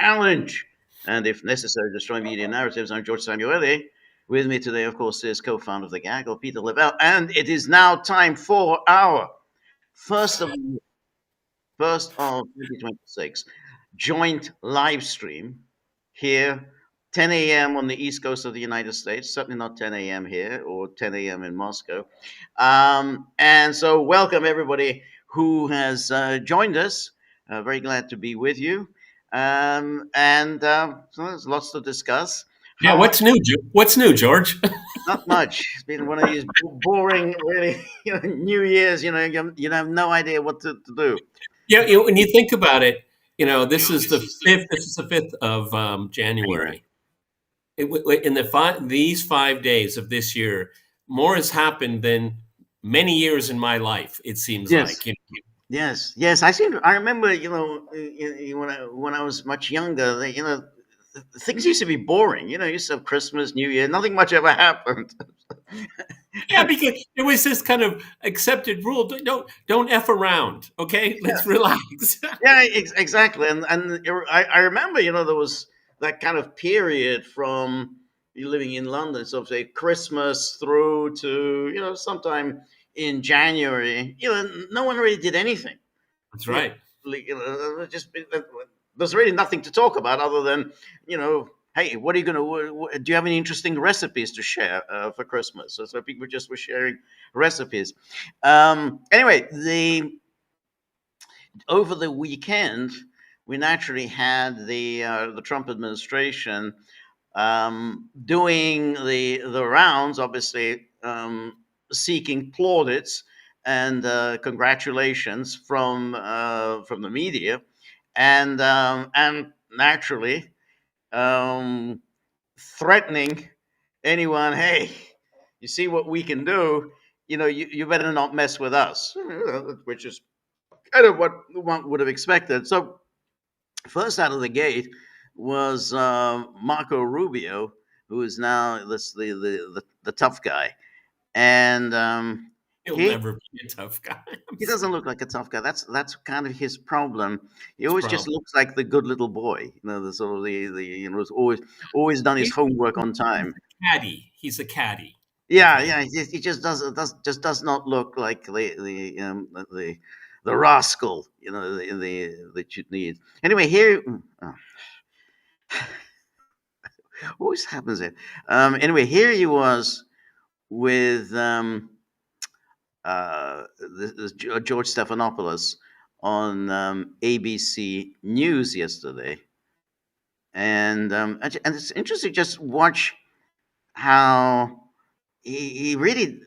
challenge and, if necessary, destroy media narratives. I'm George Samueli. With me today, of course, is co-founder of the Gaggle, Peter Lavelle, and it is now time for our first of 2026 joint live stream here, 10 a.m. on the East Coast of the United States, certainly not 10 a.m. here or 10 a.m. in Moscow. And so, welcome everybody who has joined us. Very glad to be with you. So there's lots to discuss. Yeah, How what's new? What's new, George? Not much. It's been one of these boring, really, New Year's. You have no idea what to do. Yeah, when you think about it, this is the fifth. This is the 5th of Anyway, January. In these 5 days of this year, more has happened than many years in my life. It seems yes. like. Yes. I remember, when I was much younger, things used to be boring. You used to have Christmas, New Year, nothing much ever happened. Yeah, because there was this kind of accepted rule: don't f around. Okay, let's relax. Yeah, exactly. And I remember, there was that kind of period from you living in London, so say Christmas through to sometime in January. No one really did anything. That's Yeah, right. just there's really nothing to talk about other than hey, what are you going to do? You have any interesting recipes to share for Christmas? So people just were sharing recipes. Anyway, the over the weekend, we naturally had the Trump administration doing the rounds, obviously seeking plaudits and congratulations from the media, and naturally um, threatening anyone. Hey, you see what we can do? You better not mess with us, which is kind of what one would have expected. So first out of the gate was Marco Rubio, who is now the tough guy, and He'll he never be a tough guy. he doesn't look like a tough guy. That's kind of his problem. He His always just problem. looks like the good little boy. The sort of the has always done his He's homework on time. caddy. He's a caddy. Yeah, Okay. yeah. He just does not look like the rascal, the that you need. Anyway, here. Always happens there. Anyway, here he was with George Stephanopoulos on ABC News yesterday, and it's interesting to just watch how he really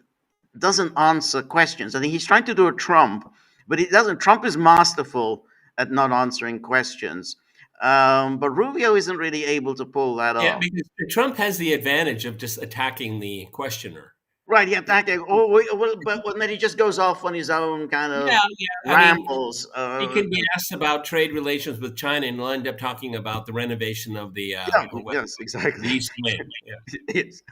doesn't answer questions. I think he's trying to do a Trump, but he doesn't. Trump is masterful at not answering questions, but Rubio isn't really able to pull that Yeah, off. because Trump has the advantage of just attacking the questioner. Right, yeah, that guy. But then he just goes off on his own kind Yeah, of yeah. I mean, rambles. he can be asked about trade relations with China, and he'll end up talking about the renovation of the Yeah, yes, exactly. the East Wing. Yeah. Yes,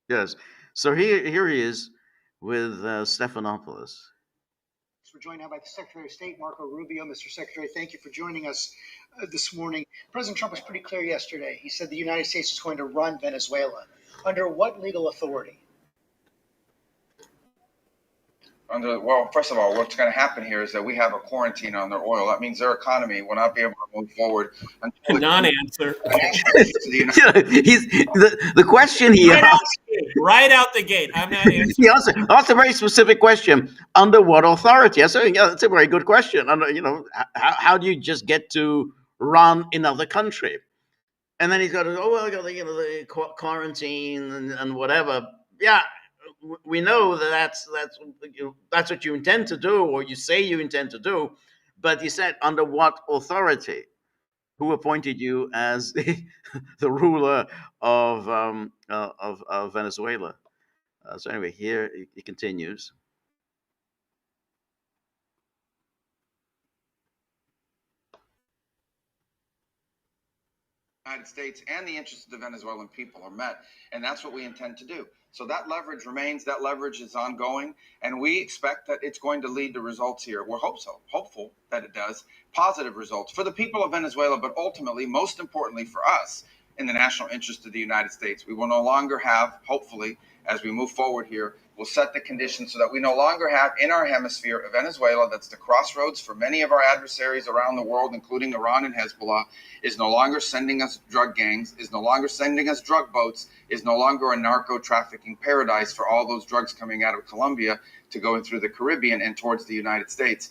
yes. So here he is with Stephanopoulos. We're joined now by the Secretary of State, Marco Rubio. Mr. Secretary, thank you for joining us this morning. President Trump was pretty clear yesterday. He said the United States is going to run Venezuela. Under what legal authority? Well, first of all, what's going to happen here is that we have a quarantine on their oil. That means their economy will not be able to move forward until Non-answer. The question he asked. Right out the gate. I'm not answering. He asked a very specific question. Under what authority? I said, yeah, that's a very good question. How do you just get to run another country? And then he's got to, I got the quarantine and whatever. Yeah, we know that's what you intend to do, or you say you intend to do. But he said, under what authority? Who appointed you as the ruler of Venezuela? So anyway, here he continues. United States and the interests of the Venezuelan people are met. And that's what we intend to do. So that leverage remains, that leverage is ongoing, and we expect that it's going to lead to results here. We're hopeful that it does, positive results for the people of Venezuela, but ultimately, most importantly for us, in the national interest of the United States. We will no longer have, hopefully, as we move forward here, we'll set the conditions so that we no longer have in our hemisphere a Venezuela that's the crossroads for many of our adversaries around the world, including Iran and Hezbollah, is no longer sending us drug gangs, is no longer sending us drug boats, is no longer a narco trafficking paradise for all those drugs coming out of Colombia to going through the Caribbean and towards the United States.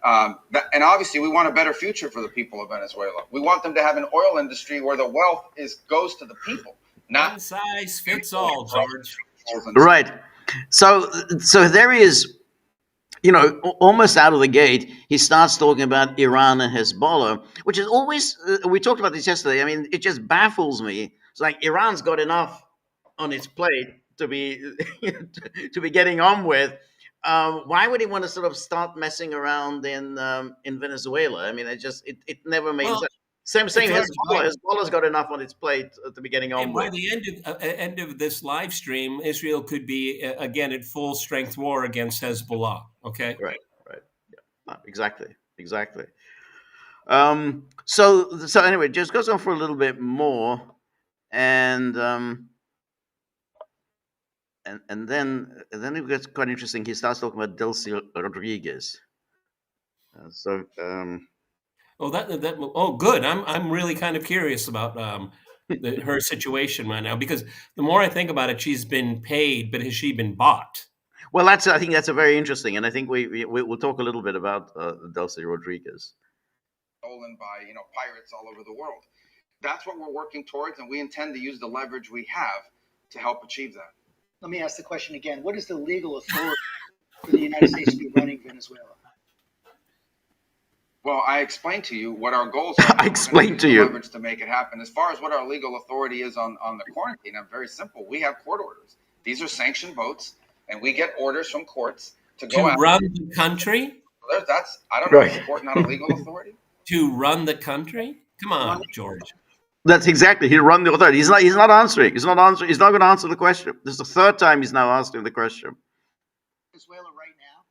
And obviously, we want a better future for the people of Venezuela. We want them to have an oil industry where the wealth goes to the people, not one size fits all, George. Right. So there he is, almost out of the gate. He starts talking about Iran and Hezbollah, which is always, we talked about this yesterday. I mean, it just baffles me. It's like Iran's got enough on its plate to be to be getting on with. Why would he want to sort of start messing around in Venezuela? I mean, it never made sense. Same thing. Hezbollah's got enough on its plate to be getting on And with. by the end of this live stream, Israel could be again at full strength war against Hezbollah. Okay. Right. Yeah. Exactly. So anyway, just goes on for a little bit more, and then it gets quite interesting. He starts talking about Delcy Rodriguez. Oh, good. I'm really kind of curious about her situation right now, because the more I think about it, she's been paid, but has she been bought? Well, I think that's a very interesting, and I think we'll talk a little bit about Delcy Rodriguez. Stolen by pirates all over the world. That's what we're working towards, and we intend to use the leverage we have to help achieve that. Let me ask the question again. What is the legal authority for the United States to be running Venezuela? Well, I explained to you what our goals are. I explained to you. Leverage to make it happen. As far as what our legal authority is on the quarantine, I'm very simple. We have court orders. These are sanctioned boats, and we get orders from courts to go out. Run the country? I don't know. Is the court not a legal authority? To run the country? Come on, George. That's exactly. He run the authority. He's not answering. He's not going to answer the question. This is the third time he's now asking the question. Venezuela right now?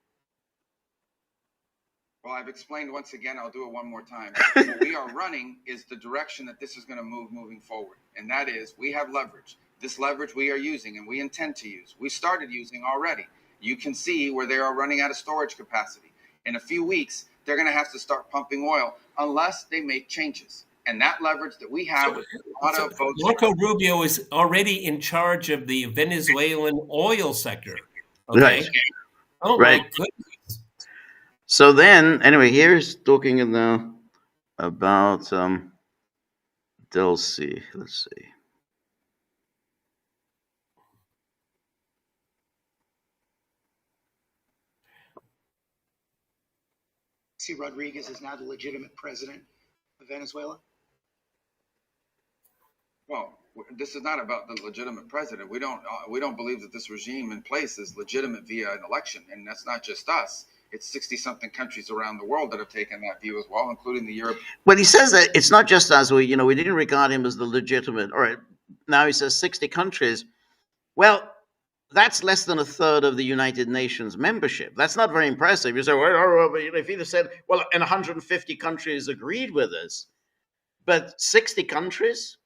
Well, I've explained once again. I'll do it one more time. What we are running is the direction that this is going to moving forward. And that is, we have leverage. This leverage we are using and we intend to use. We started using already. You can see where they are running out of storage capacity. In a few weeks, they're going to have to start pumping oil unless they make changes. And that leverage that we have with a lot of votes. Marco Rubio is already in charge of the Venezuelan oil sector. Okay? Right. Oh, right. My goodness. So then, anyway, here's talking now about Delcy. Let's see. Rodriguez is now the legitimate president of Venezuela? Well, this is not about the legitimate president. We don't believe that this regime in place is legitimate via an election, and that's not just us. It's 60-something countries around the world that have taken that view as well, including the Europe. Well, he says that it's not just us. We didn't regard him as the legitimate. All right, now he says 60 countries. Well, that's less than a third of the United Nations membership. That's not very impressive. You say, well, if he'd have said, well, and 150 countries agreed with us, but 60 countries.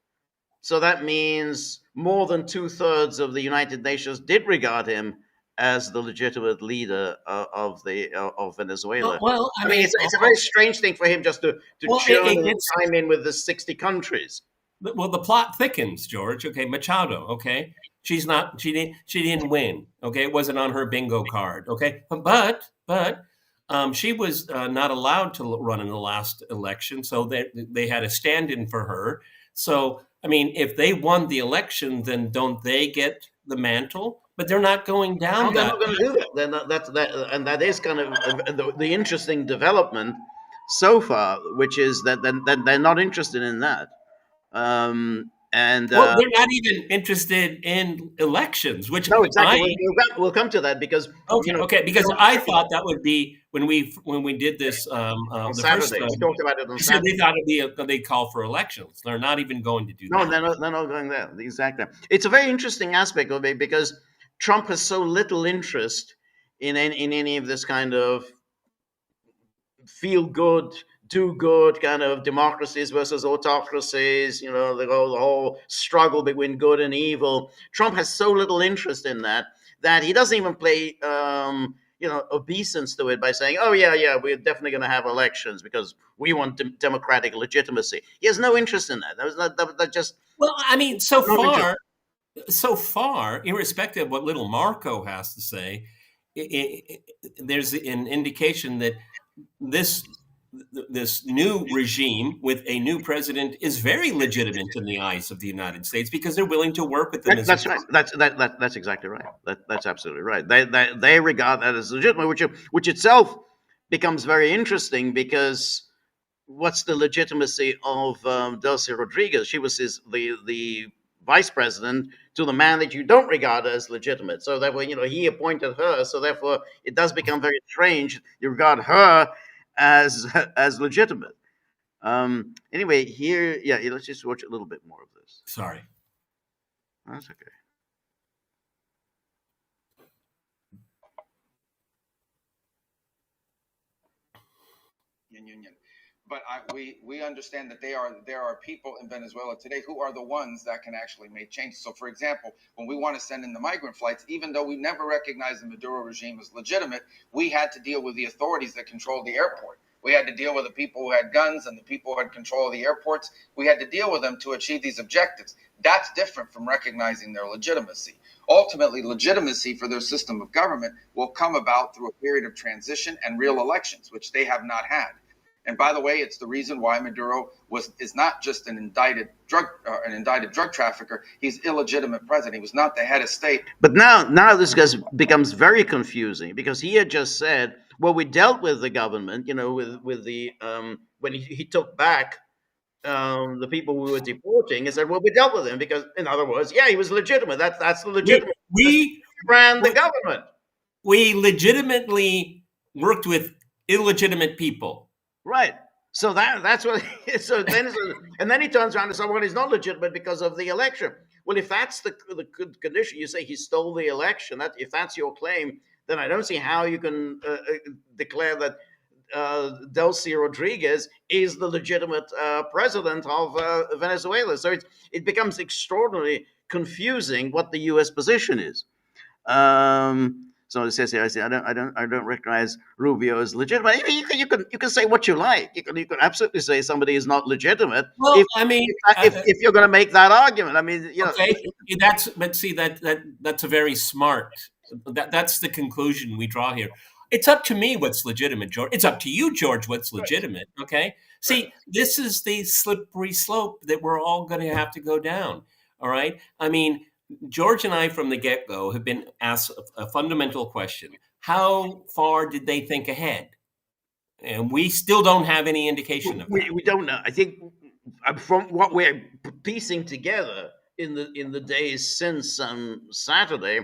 So that means more than 2/3 of the United Nations did regard him as the legitimate leader of Venezuela. Well, I mean, it's a very strange thing for him just to chime in with the 60 countries. Well, the plot thickens, George. Okay, Machado. Okay, she didn't win. Okay, it wasn't on her bingo card. Okay, but she was not allowed to run in the last election, so they had a stand-in for her. So, I mean, if they won the election, then don't they get the mantle? But they're not going down. They're not going to do that. They're not, and that is kind of the interesting development so far, which is that they're not interested in that. And Well, they're not even interested in elections, which no, exactly. I We'll come to that because okay, okay, because I thought that would be when we did this on the first Saturday we talked about it on you said Saturday. they thought it'd be they call for elections. They're not even going to do No, that. they're not going there. Exactly. It's a very interesting aspect of it because Trump has so little interest in any of this kind of feel good, do good kind of democracies versus autocracies. The whole struggle between good and evil. Trump has so little interest in that that he doesn't even play. Obeisance to it by saying, "Oh yeah, we're definitely going to have elections because we want democratic legitimacy." He has no interest in that. That just Well, I mean, no interest. so far, irrespective of what little Marco has to say, there's an indication that this this new regime with a new president is very legitimate in the eyes of the United States because they're willing to work with them as a That's right. That's exactly right. That's absolutely right. They regard that as legitimate, which itself becomes very interesting because what's the legitimacy of Delcy Rodriguez? She was the vice president to the man that you don't regard as legitimate. So therefore, he appointed her. So therefore, it does become very strange. You regard her as as legitimate. Anyway, here, yeah, let's just watch a little bit more of this. sorry. That's okay. Union. But we understand that there are people in Venezuela today who are the ones that can actually make changes. So, for example, when we want to send in the migrant flights, even though we never recognized the Maduro regime as legitimate, we had to deal with the authorities that controlled the airport. We had to deal with the people who had guns and the people who had control of the airports. We had to deal with them to achieve these objectives. That's different from recognizing their legitimacy. Ultimately, legitimacy for their system of government will come about through a period of transition and real elections, which they have not had. And by the way, it's the reason why Maduro is not just an indicted drug trafficker. He's illegitimate president. He was not the head of state. But now this becomes very confusing because he had just said, "Well, we dealt with the government, with the when he took back the people we were deporting." He said, "Well, we dealt with him because, in other words, yeah, he was legitimate. That's the We legitimate. we Ran the government." we legitimately worked with illegitimate people. Right. So that's what. And then he turns around and says, "Well, he's not legitimate because of the election." Well, if that's the condition, you say he stole the election. If that's your claim, then I don't see how you can declare that Delcy Rodriguez is the legitimate president of Venezuela. So it becomes extraordinarily confusing what the U.S. position is. So it says here, I don't recognize Rubio as legitimate. You can say what you like. You can absolutely say somebody is not legitimate Well, I mean, if you're going to make that argument. I mean, okay, but see that's a very smart. That's the conclusion we draw here. It's up to me what's legitimate, George. It's up to you, George, what's legitimate. Okay. See, this is the slippery slope that we're all going to have to go down. All right. I mean, George and I, from the get go, have been asked a fundamental question: how far did they think ahead? And we still don't have any indication of that. we don't know. I think from what we're piecing together in the days since Saturday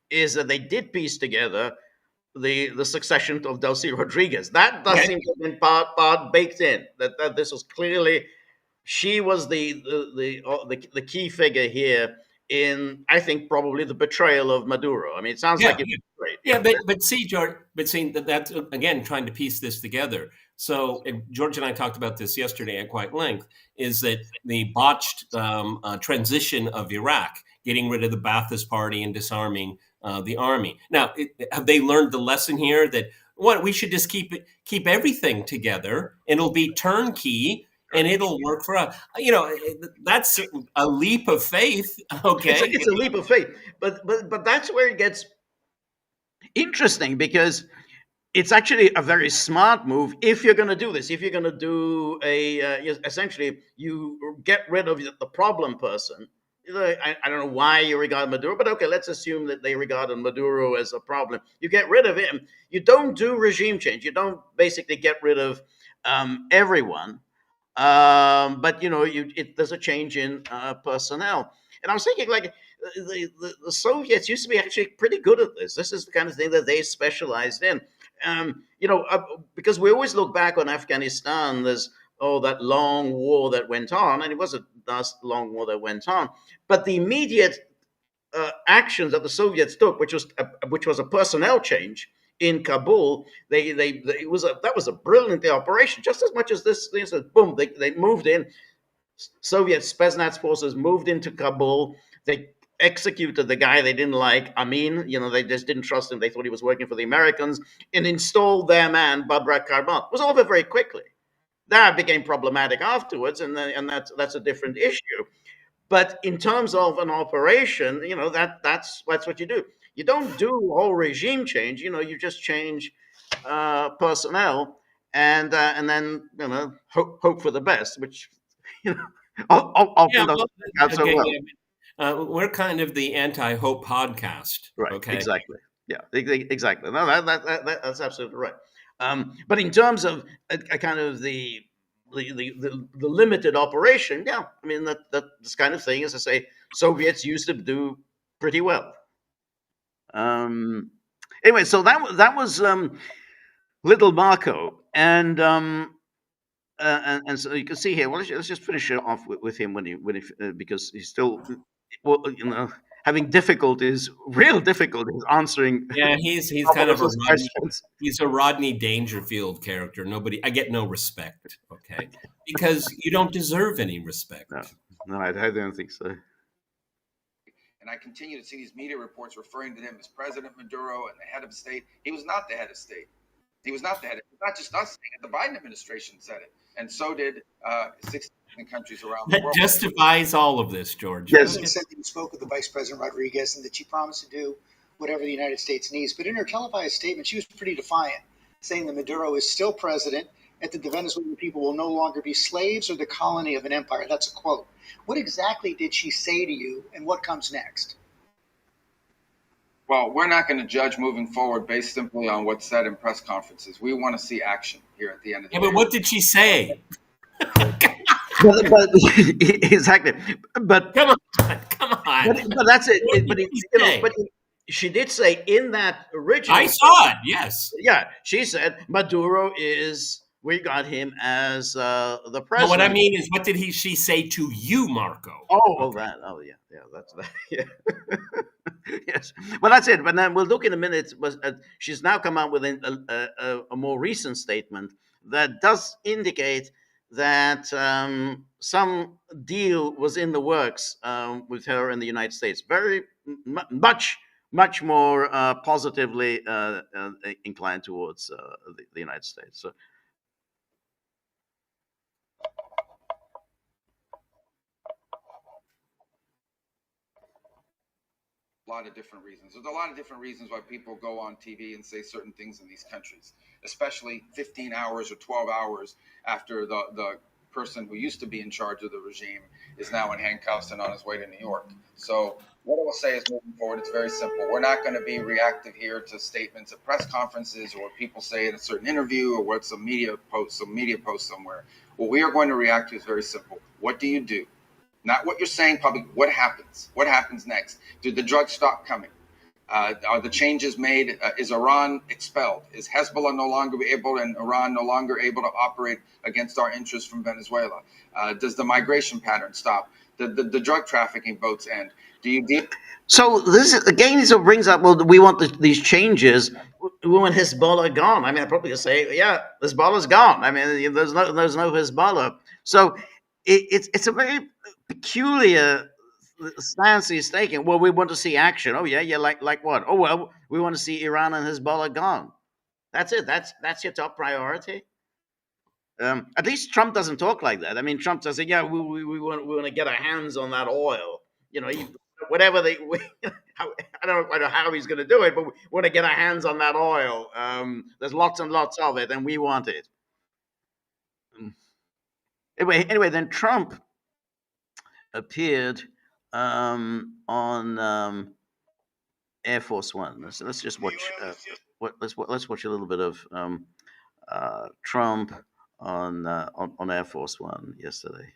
is that they did piece together the succession of Delcy Rodriguez. That does Okay. seem to have been part baked in. That this was clearly she was the key figure here in, I think, probably the betrayal of Maduro. I mean, it sounds Yeah, like it's great. yeah, but see, George, but see that's again trying to piece this together. So and George and I talked about this yesterday at quite length. Is that the botched transition of Iraq, getting rid of the Ba'athist Party and disarming the army? Now, have they learned the lesson here that what we should just keep everything together and it'll be turnkey and it'll work for us? You know, that's a leap of faith. Okay, It's a leap of faith, but that's where it gets interesting because it's actually a very smart move if you're going to do this. If you're going to do essentially, you get rid of the problem person. I don't know why you regard Maduro, but okay, let's assume that they regarded Maduro as a problem. You get rid of him. You don't do regime change. You don't basically get rid of everyone. But there's a change in personnel, and I was thinking like the Soviets used to be actually pretty good at this. This is the kind of thing that they specialized in. Because we always look back on Afghanistan. There's that long war that went on, and it was a last long war that went on. But the immediate actions that the Soviets took, which was a personnel change in Kabul, that was a brilliant operation. Just as much as this thing said, boom, they moved in. Soviet Spetsnaz forces moved into Kabul. They executed the guy they didn't like, Amin. They just didn't trust him. They thought he was working for the Americans, and installed their man, Babrak Karmal. It was over very quickly. That became problematic afterwards, and that's a different issue. But in terms of an operation, that's what you do. You don't do a whole regime change. You just change personnel, and then hope for the best, which you know Yeah, often doesn't well, work out so okay, well. yeah. We're kind of the anti-hope podcast. Right. Okay. Exactly. Yeah. Exactly. No, that's absolutely right. But in terms of a kind of the limited operation, yeah, I mean that this kind of thing, as I say, Soviets used to do pretty well. Um, anyway, so that was Little Marco, and so you can see here. Well, let's just finish it off with him when he because he's still well, having difficulties, real difficulties answering Yeah, he's some kind of of a those Rodney. questions. He's a Rodney Dangerfield character. I get no respect. Okay, because you don't deserve any No, respect. no, I don't think so. And I continue to see these media reports referring to him as President Maduro and the head of state. He was not the head of state. He was not the head. It's not just us saying it. The Biden administration said it, and so did 60 countries around the That world. justifies all of this, George. Yes. President said that he spoke with the Vice President Rodriguez and that she promised to do whatever the United States needs. But in her televised statement, she was pretty defiant, saying that Maduro is still president and that the Venezuelan people will no longer be slaves or the colony of an empire. That's a quote. What exactly did she say to you, and what comes next? Well, we're not going to judge moving forward based simply on what's said in press conferences. We want to see action here at the end of the Yeah, day. but what did she say? But exactly. But Come on, come on. but that's it. What But did she say? she did say in that original. I saw it. Yes. Yeah, she said Maduro is. We got him as the No, president. what I mean is, what did she say to you, Marco? Oh, that. Oh, yeah, that's that. Yeah. Yes. Well, that's it. But then we'll look in a minute. She's now come out with a more recent statement that does indicate that some deal was in the works with her in the United States. Very much more positively inclined towards the United States. So, A lot of different reasons. There's a lot of different reasons why people go on TV and say certain things in these countries, especially 15 hours or 12 hours after the person who used to be in charge of the regime is now in handcuffs and on his way to New York. So what I will say is, moving forward, it's very simple. We're not going to be reactive here to statements at press conferences or what people say in a certain interview or what some media post somewhere. What we are going to react to is very simple. What do you do? Not what you're saying publicly. What happens? What happens next? Do the drugs stop coming? Are the changes made? Is Iran expelled? Is Hezbollah no longer able and Iran no longer able to operate against our interests from Venezuela? Does the migration pattern stop? The drug trafficking boats end? Do you deal? So this again sort of brings up. Well, we want these changes. We want Hezbollah gone. I mean, I probably say, yeah, Hezbollah's gone. I mean, there's no Hezbollah. So it's a very peculiar stance he's taking. Well, we want to see action. Oh yeah, like what? Oh well, we want to see Iran and Hezbollah gone. That's it. That's your top priority. At least Trump doesn't talk like that. I mean, Trump does say, yeah, we want to get our hands on that oil. Whatever I don't know how he's going to do it, but we want to get our hands on that oil. There's lots and lots of it, and we want it. Anyway, then Trump appeared on Air Force One. Let's just watch. Let's watch a little bit of Trump on Air Force One yesterday.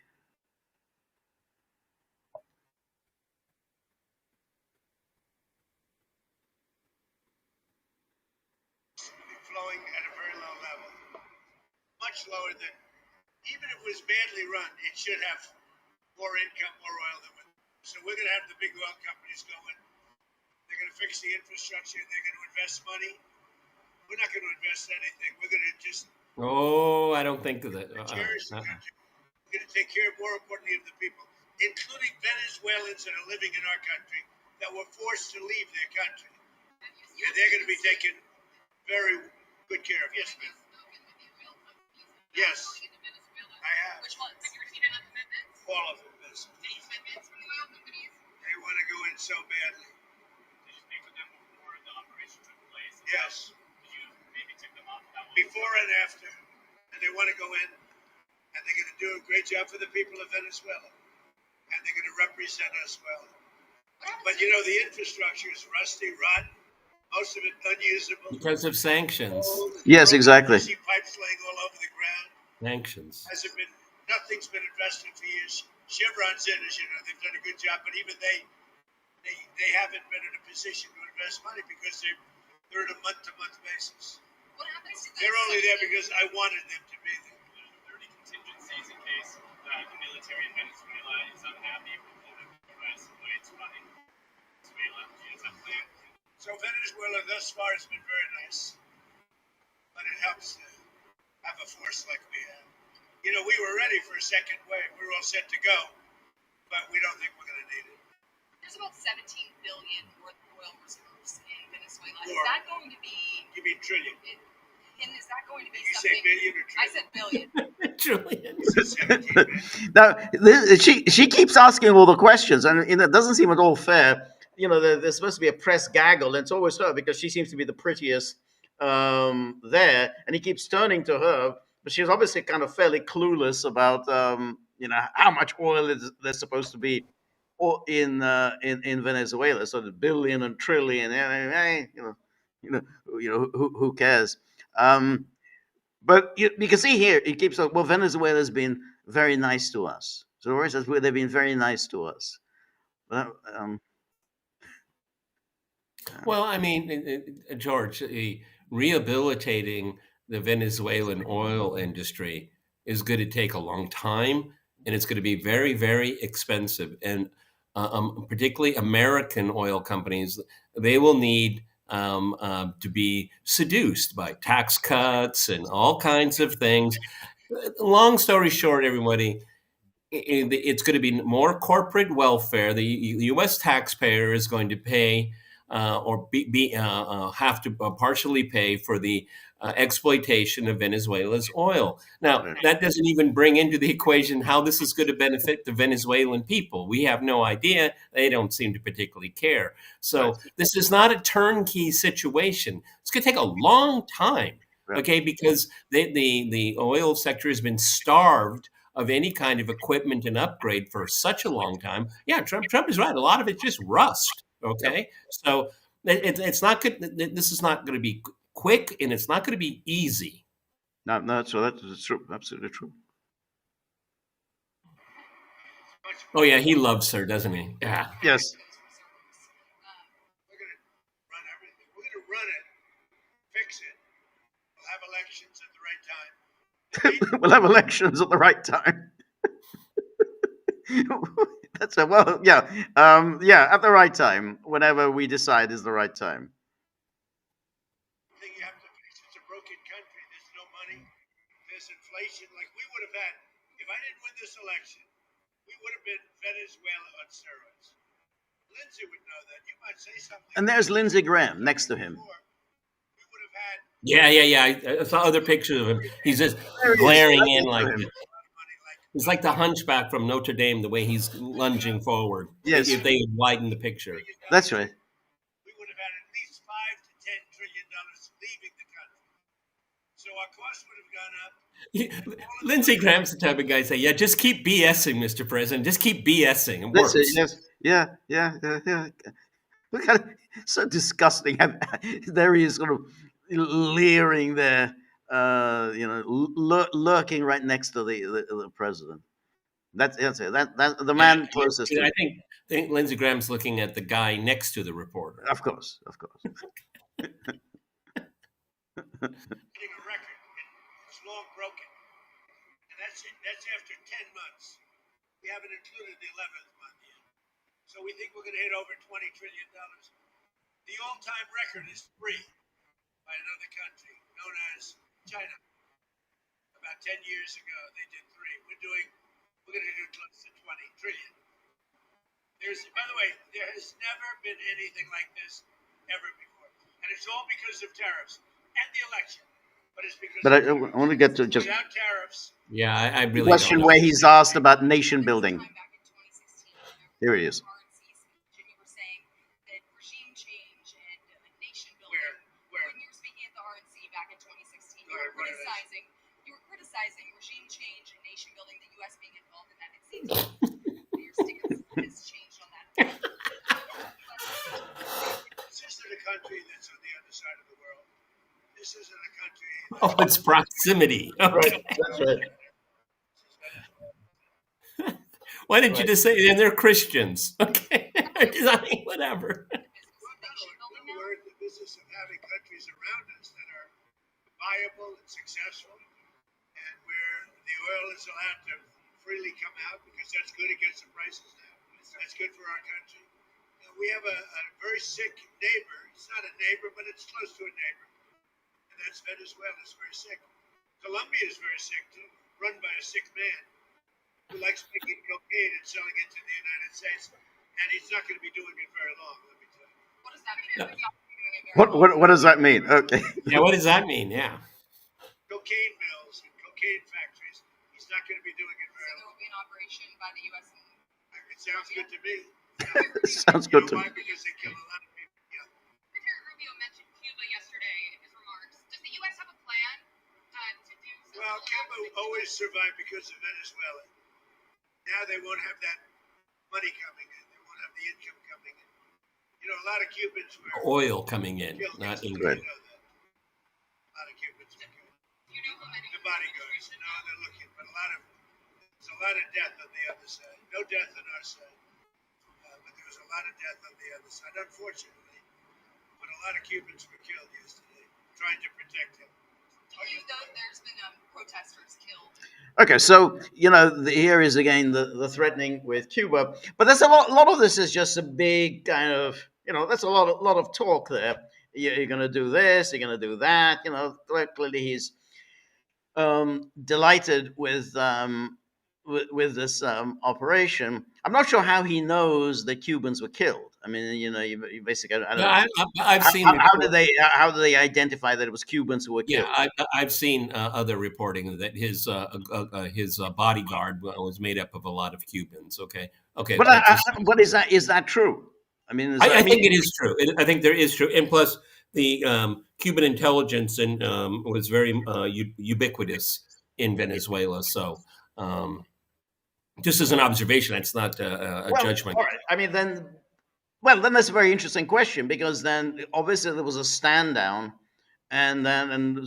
Flowing at a very low level, much lower than, even if it was badly run, it should have more income, more oil than with. So we're going to have the big oil companies going. They're going to fix the infrastructure. They're going to invest money. We're not going to invest anything. We're going to just Oh, I don't think that. cherish the country. We're going to take care, more importantly, of the people, including Venezuelans that are living in our country that were forced to leave their country. And they're going to be taken very good care of. Yes, ma'am. Yes, I have. Which ones? Have you received enough commitments? All of them. Yes. Any commitments from the oil companies? They want to go in so badly. Did you speak with them before the operation took place? Yes. Did you maybe take them off that one? Before and after. And they want to go in, and they're going to do a great job for the people of Venezuela. And they're going to represent us well. But you know, the infrastructure is rusty, rotten, most of it unusable. Because of sanctions. Yes, exactly. You see pipes laying all over the ground. Sanctions. Hasn't been, nothing's been invested for years. Chevron's in, as you know, they've done a good job, but even they haven't been in a position to invest money because they're at a month-to-month basis. What happens to They're only there because I wanted them to be there. Are there any contingencies in case the military in Venezuela is unhappy with the U.S. the way it's running Venezuela? Do you have a plan? So Venezuela thus far has been very nice, but it helps to have a force like we have. You know, we were ready for a second wave. We were all set to go, but we don't think we're going to need it. There's about 17 billion worth of oil reserves in Venezuela. Is More. that going to be? You mean trillion? And is that going to be Did you say something? billion or I trillion? said billion. Julian. You said 17 billion. Now, she keeps asking all the questions, and it doesn't seem at all fair. You know, there's supposed to be a press gaggle, and it's always her because she seems to be the prettiest there, and he keeps turning to her, but she's obviously kind of fairly clueless about how much oil there's supposed to be in Venezuela. So the billion and trillion, who cares? But you can see here, it keeps on, well, Venezuela's been very nice to us. So Roy says, well, they've been very nice to us. But, Well, I mean, George, rehabilitating the Venezuelan oil industry is going to take a long time, and it's going to be very, very expensive. And particularly American oil companies, they will need to be seduced by tax cuts and all kinds of things. Long story short, everybody, it's going to be more corporate welfare. The U.S. taxpayer is going to pay or have to partially pay for the exploitation of Venezuela's oil. Now, that doesn't even bring into the equation how this is going to benefit the Venezuelan people. We have no idea. They don't seem to particularly care. So this is not a turnkey situation. It's going to take a long time, okay, because the oil sector has been starved of any kind of equipment and upgrade for such a long time. Yeah, Trump is right. A lot of it's just rust. Okay, so it's not good. This is not going to be quick, and it's not going to be easy. No, so that's true. Absolutely true. Oh yeah, he loves her, doesn't he? Yeah. Yes. We're going to run everything. We're going to run it, fix it. We'll have elections at the right time. We'll have elections at the right time. That's a well, yeah, at the right time, whenever we decide is the right time. The thing you have to fix, it's a broken country. There's no money. There's inflation. Like we would have had, if I didn't win this election, we would have been Venezuela on steroids. Lindsey would know that. You might say something. And there's Lindsey Graham next to him. We would have had. Yeah. I saw other pictures of him. He's just glaring in like this. It's like the hunchback from Notre Dame, the way he's lunging forward. Yes. If they widen the picture. That's right. We would have had at least $5 to $10 trillion leaving the country. So our costs would have gone up. Lindsey Graham's the type of guy say, "Yeah, just keep BSing, Mr. President. Just keep BSing. It works." Yes. Yeah. Look at it. So disgusting. There he is, sort of leering there. lurking right next to the president. That's it. That the Yeah, man closest to I him. think Lindsey Graham's looking at the guy next to the reporter. Of course, of course. Getting a record. It's long broken. And that's after 10 months. We haven't included the 11th month yet. So we think we're going to hit over $20 trillion. The all-time record is 3 by another country known as China. About 10 years ago, they did 3. We're going to do close to 20 trillion. By the way, there has never been anything like this ever before. And it's all because of tariffs and the election. But it's because But I want to get to just without tariffs. Yeah, I really question don't know. where he's asked about nation building. Here he is. You were saying that regime change and nation building. Where? When you were speaking at the RNC back in 2016, Go ahead, you were criticizing regime change and nation building, the U.S. being involved in that. It seems like your stance has changed on that. This isn't a country that's on the other side of the world. This isn't a country. Oh, it's proximity. Okay. That's right. Why didn't you just say, and they're Christians? Okay. I mean, whatever. We're in the business of having countries around us that are viable and successful, and where the oil is allowed to freely come out because that's good against the prices now. That's good for our country. And we have a very sick neighbor. It's not a neighbor, but it's close to a neighbor. And that's Venezuela. It's very sick. Colombia is very sick too, run by a sick man who likes making cocaine and selling it to the United States. And he's not going to be doing it very long, let me tell you. What does that mean? What does that mean? Okay. Yeah, what does that mean? Yeah. Cocaine mills and cocaine factories. He's not going to be doing it So very there long. will be an operation by the U.S. It sounds good to me. Sounds You good know to why? me. Because they kill a lot of people. Yeah. Secretary Rubio mentioned Cuba yesterday in his remarks. Does the U.S. have a plan to do something? Well, Cuba always survived because of Venezuela. Now they won't have that money coming in. They won't have the income coming in. You know, a lot of Cubans were Oil coming in, killed. not You income. Right. know that. A lot of Cubans were killed. You know how many The bodyguards, you know, they're looking, but there's a lot of death on the other side. No death on our side, but there was a lot of death on the other side, unfortunately. But a lot of Cubans were killed yesterday, trying to protect him. There's been protesters killed. Okay, so here is again the threatening with Cuba, but there's a lot of this is just a big kind of that's a lot of talk there. You're going to do this, you're going to do that. Clearly he's delighted with this operation. I'm not sure how he knows that Cubans were killed. I mean, you basically I don't know. Yeah, I've seen. How did they identify that it was Cubans who were killed? Yeah, I've seen other reporting that his bodyguard was made up of a lot of Cubans. Okay. But what is that? Is that true? I mean, I think it is true. I think there is true, and plus the Cuban intelligence was very ubiquitous in Venezuela. So, just as an observation, it's not a judgment. All right. I mean, then that's a very interesting question because then obviously there was a stand down, and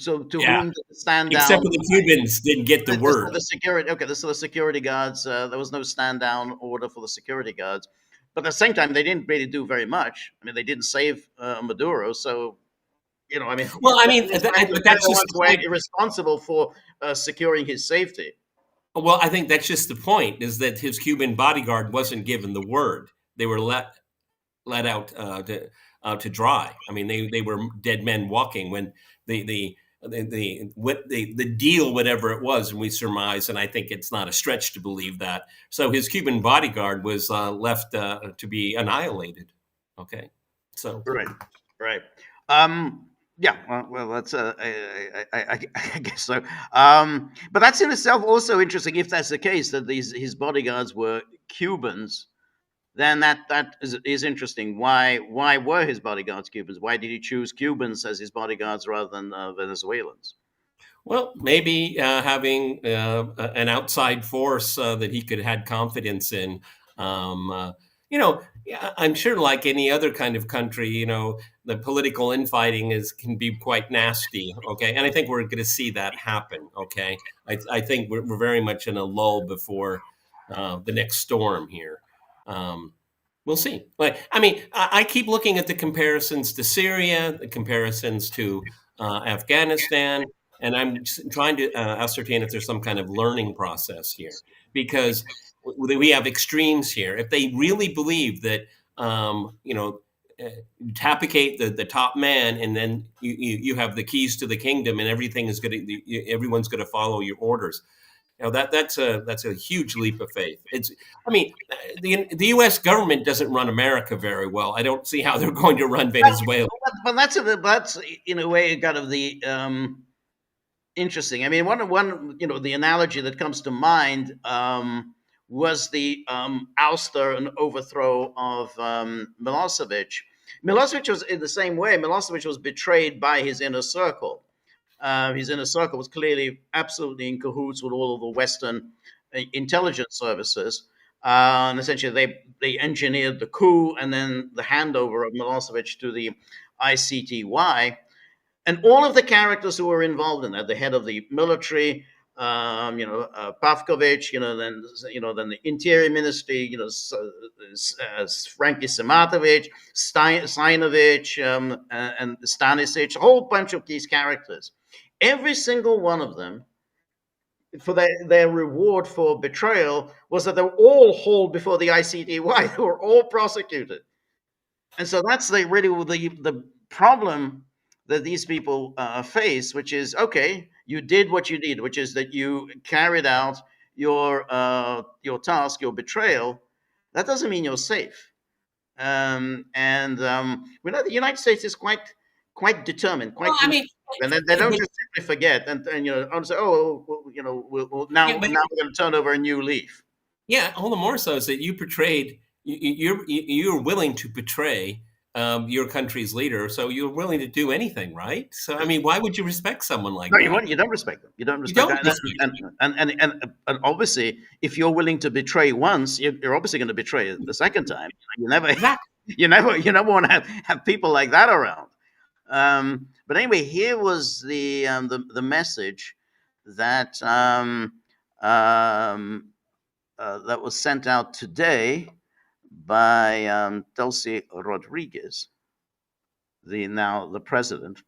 so to whom did the stand down? Except for the Cubans didn't get the word. The security. Okay, this is the security guards. There was no stand down order for the security guards, but at the same time, they didn't really do very much. I mean, they didn't save Maduro, so. I mean, well, I mean, that's just irresponsible for securing his safety. Well, I think that's just the point: is that his Cuban bodyguard wasn't given the word; they were let out to dry. I mean, they were dead men walking when the deal, whatever it was, and we surmise, and I think it's not a stretch to believe that. So his Cuban bodyguard was left to be annihilated. Okay, so right. Yeah, well, that's I guess so. But that's in itself also interesting. If that's the case, that his bodyguards were Cubans, then that is interesting. Why were his bodyguards Cubans? Why did he choose Cubans as his bodyguards rather than Venezuelans? Well, maybe having an outside force that he could had confidence in. yeah, I'm sure, like any other kind of country, the political infighting can be quite nasty. Okay, and I think we're going to see that happen. Okay, I think we're very much in a lull before the next storm here. Um, we'll see. But I mean, I keep looking at the comparisons to Syria, the comparisons to Afghanistan, and I'm trying to ascertain if there's some kind of learning process here, because we have extremes here. If they really believe that, tapicate the top man, and then you have the keys to the kingdom, and everyone's going to follow your orders. That's a huge leap of faith. I mean, the U.S. government doesn't run America very well. I don't see how they're going to run Venezuela. But that's in a way kind of the interesting. I mean, one the analogy that comes to mind was the ouster and overthrow of Milosevic. Milosevic was in the same way. Milosevic was betrayed by his inner circle. His inner circle was clearly absolutely in cahoots with all of the Western intelligence services. And essentially, they engineered the coup and then the handover of Milosevic to the ICTY. And all of the characters who were involved in that, the head of the military, Pavkovich, then the Interior Ministry, Frankie Simatovich, Sainovich, and Stanisic, a whole bunch of these characters. Every single one of them, for their reward for betrayal, was that they were all hauled before the ICTY. They were all prosecuted. And so that's really the problem that these people face, which is, okay, you did what you did, which is that you carried out your task, your betrayal. That doesn't mean you're safe. We know the United States is quite determined, quite. Well, I mean, and they don't just simply forget and say, oh, well, now we're going to turn over a new leaf. Yeah, all the more so is that you portrayed. You're willing to betray your country's leader, so you're willing to do anything, right? So, I mean, why would you respect someone like that? You don't respect them. You don't respect them. And obviously, if you're willing to betray once, you're obviously going to betray the second time. You never, you never want to have people like that around. But anyway, here was the message that that was sent out today by Delcy Rodriguez, the president.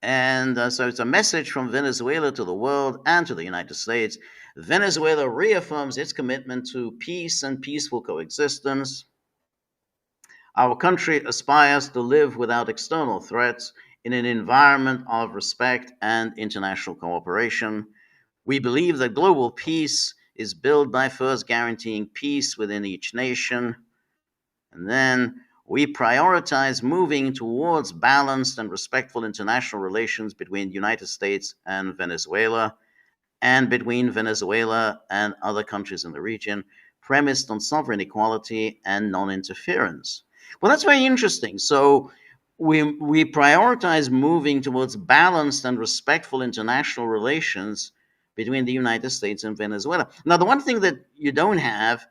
And so it's a message from Venezuela to the world and to the United States. Venezuela reaffirms its commitment to peace and peaceful coexistence. Our country aspires to live without external threats in an environment of respect and international cooperation. We believe that global peace is built by first guaranteeing peace within each nation. And then we prioritize moving towards balanced and respectful international relations between the United States and Venezuela, and between Venezuela and other countries in the region, premised on sovereign equality and non-interference. Well, that's very interesting. So we prioritize moving towards balanced and respectful international relations between the United States and Venezuela. Now, the one thing that you don't have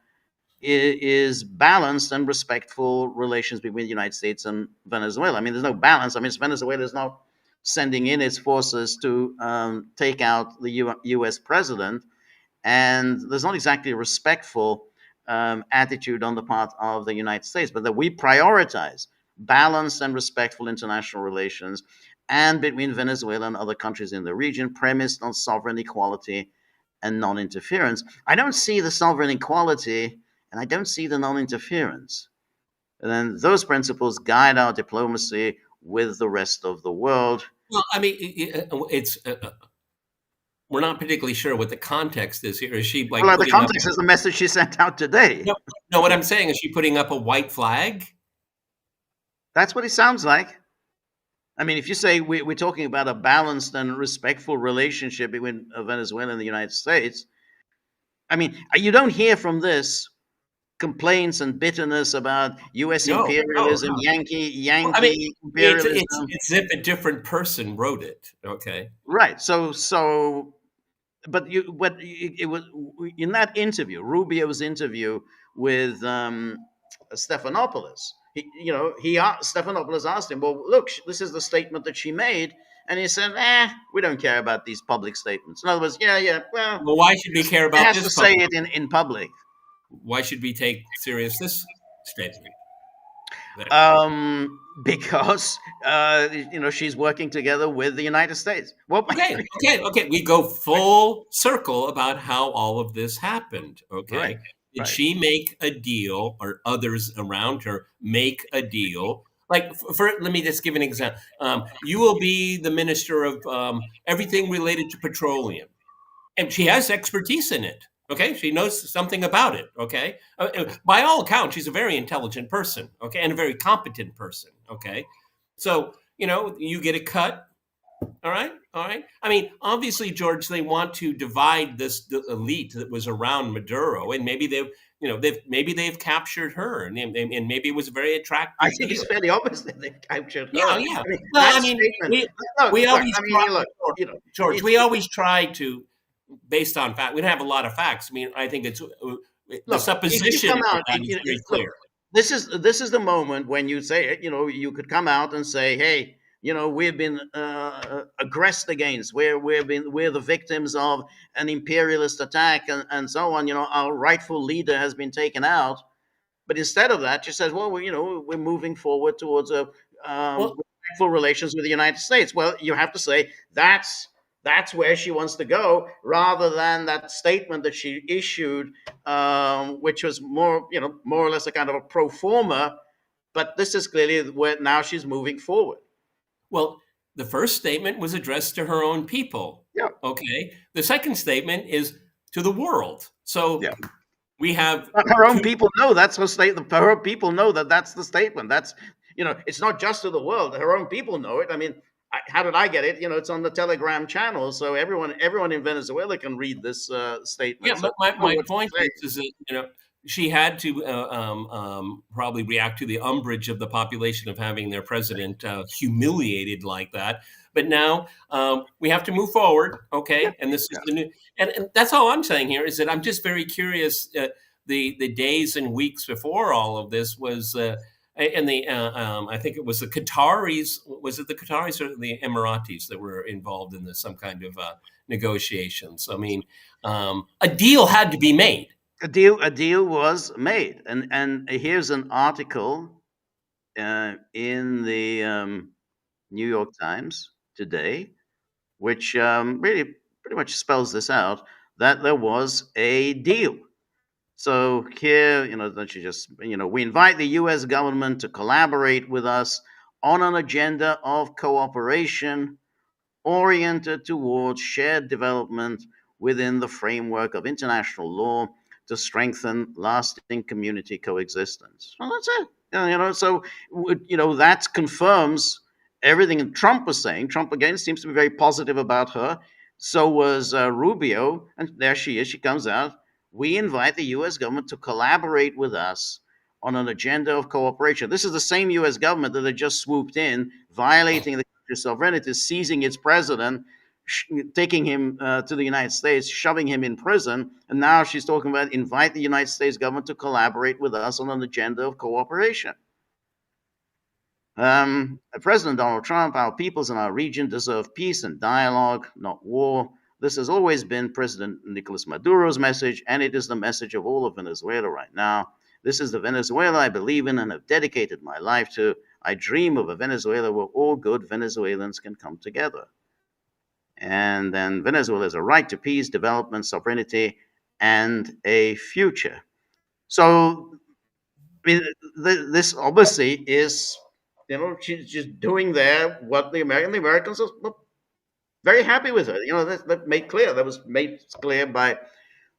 is balanced and respectful relations between the United States and Venezuela. I mean, there's no balance. I mean, Venezuela is not sending in its forces to take out the U.S. president, and there's not exactly a respectful attitude on the part of the United States, but that we prioritize balanced and respectful international relations and between Venezuela and other countries in the region, premised on sovereign equality and non-interference. I don't see the sovereign equality, and I don't see the non-interference. And then those principles guide our diplomacy with the rest of the world. Well, I mean, it's we're not particularly sure what the context is here. Is she like? Well, the context is the message she sent out today. No, what I'm saying is she putting up a white flag? That's what it sounds like. I mean, if you say we're talking about a balanced and respectful relationship between Venezuela and the United States, I mean, you don't hear from this complaints and bitterness about U.S. imperialism, no. Yankee I mean, imperialism. It's as if a different person wrote it. Okay, right. So it was in that interview, Rubio's interview with Stephanopoulos. Stephanopoulos asked him, "Well, look, this is the statement that she made," and he said, we don't care about these public statements." In other words, yeah, well, Well, why should we care it about has to this say public? it in public. Why should we take serious this statement? Because she's working together with the United States. Well, Okay. We go full circle about how all of this happened. right, Okay. Did right. she make a deal, or others around her make a deal? Like, let me just give an example. You will be the minister of everything related to petroleum, and she has expertise in it. Okay, she knows something about it. Okay, by all accounts, she's a very intelligent person. Okay, and a very competent person. Okay, so you get a cut. All right, all right. I mean, obviously, George, they want to divide the elite that was around Maduro, and maybe they've captured her, and maybe it was a very I attractive think deal. it's fairly obvious that they've captured her. Yeah, yeah. I mean, Well, that I mean, statement. we Look, we look. always I mean, try, look. George. It's, We always try to, based on fact. We don't have a lot of facts. I mean, I think it's the look. If you supposition come of out, that is very look. clear. This is the moment when you say, you could come out and say, hey, we've been aggressed against. We're the victims of an imperialist attack, and so on. Our rightful leader has been taken out. But instead of that, she says, well, we're moving forward towards a Well, respectful relations with the United States. Well, you have to say that's where she wants to go, rather than that statement that she issued, which was more or less a kind of a pro forma. But this is clearly where now she's moving forward. Well, the first statement was addressed to her own people. Yeah, Okay. The second statement is to the world. So yeah. we have But her own two. people know that's her statement. Her own people know that's the statement. It's not just to the world. Her own people know it. I mean, how did I get it? It's on the Telegram channel, so everyone in Venezuela can read this Yeah, statement. So but my, I know my what point to say. is that she had to probably react to the umbrage of the population of having their president humiliated like that. But now we have to move forward, Yeah, okay? And this is yeah. the new, and that's all I'm saying here is that I'm just very curious. The days and weeks before all of this was. And I think it was the Qataris. Was it the Qataris or the Emiratis that were involved in this? Some kind of negotiations. I mean, a deal had to be made. A deal was made, and here's an article in the New York Times today, which really pretty much spells this out, that there was a deal. So here, don't you just, we invite the U.S. government to collaborate with us on an agenda of cooperation oriented towards shared development within the framework of international law to strengthen lasting community coexistence. Well, that's it. So that confirms everything Trump was saying. Trump again seems to be very positive about her. So was Rubio, and there she is. She comes out. We invite the U.S. government to collaborate with us on an agenda of cooperation. This is the same U.S. government that had just swooped in, violating the country's sovereignty, seizing its president, taking him to the United States, shoving him in prison, and now she's talking about invite the United States government to collaborate with us on an agenda of cooperation. President Donald Trump, our peoples in our region deserve peace and dialogue, not war. This has always been President Nicolas Maduro's message, and it is the message of all of Venezuela right now. This is the Venezuela I believe in and have dedicated my life to. I dream of a Venezuela where all good Venezuelans can come together. And then Venezuela has a right to peace, development, sovereignty, and a future. So, I mean, this obviously is, she's just doing there what the Americans are very happy with her. That made clear. That was made clear by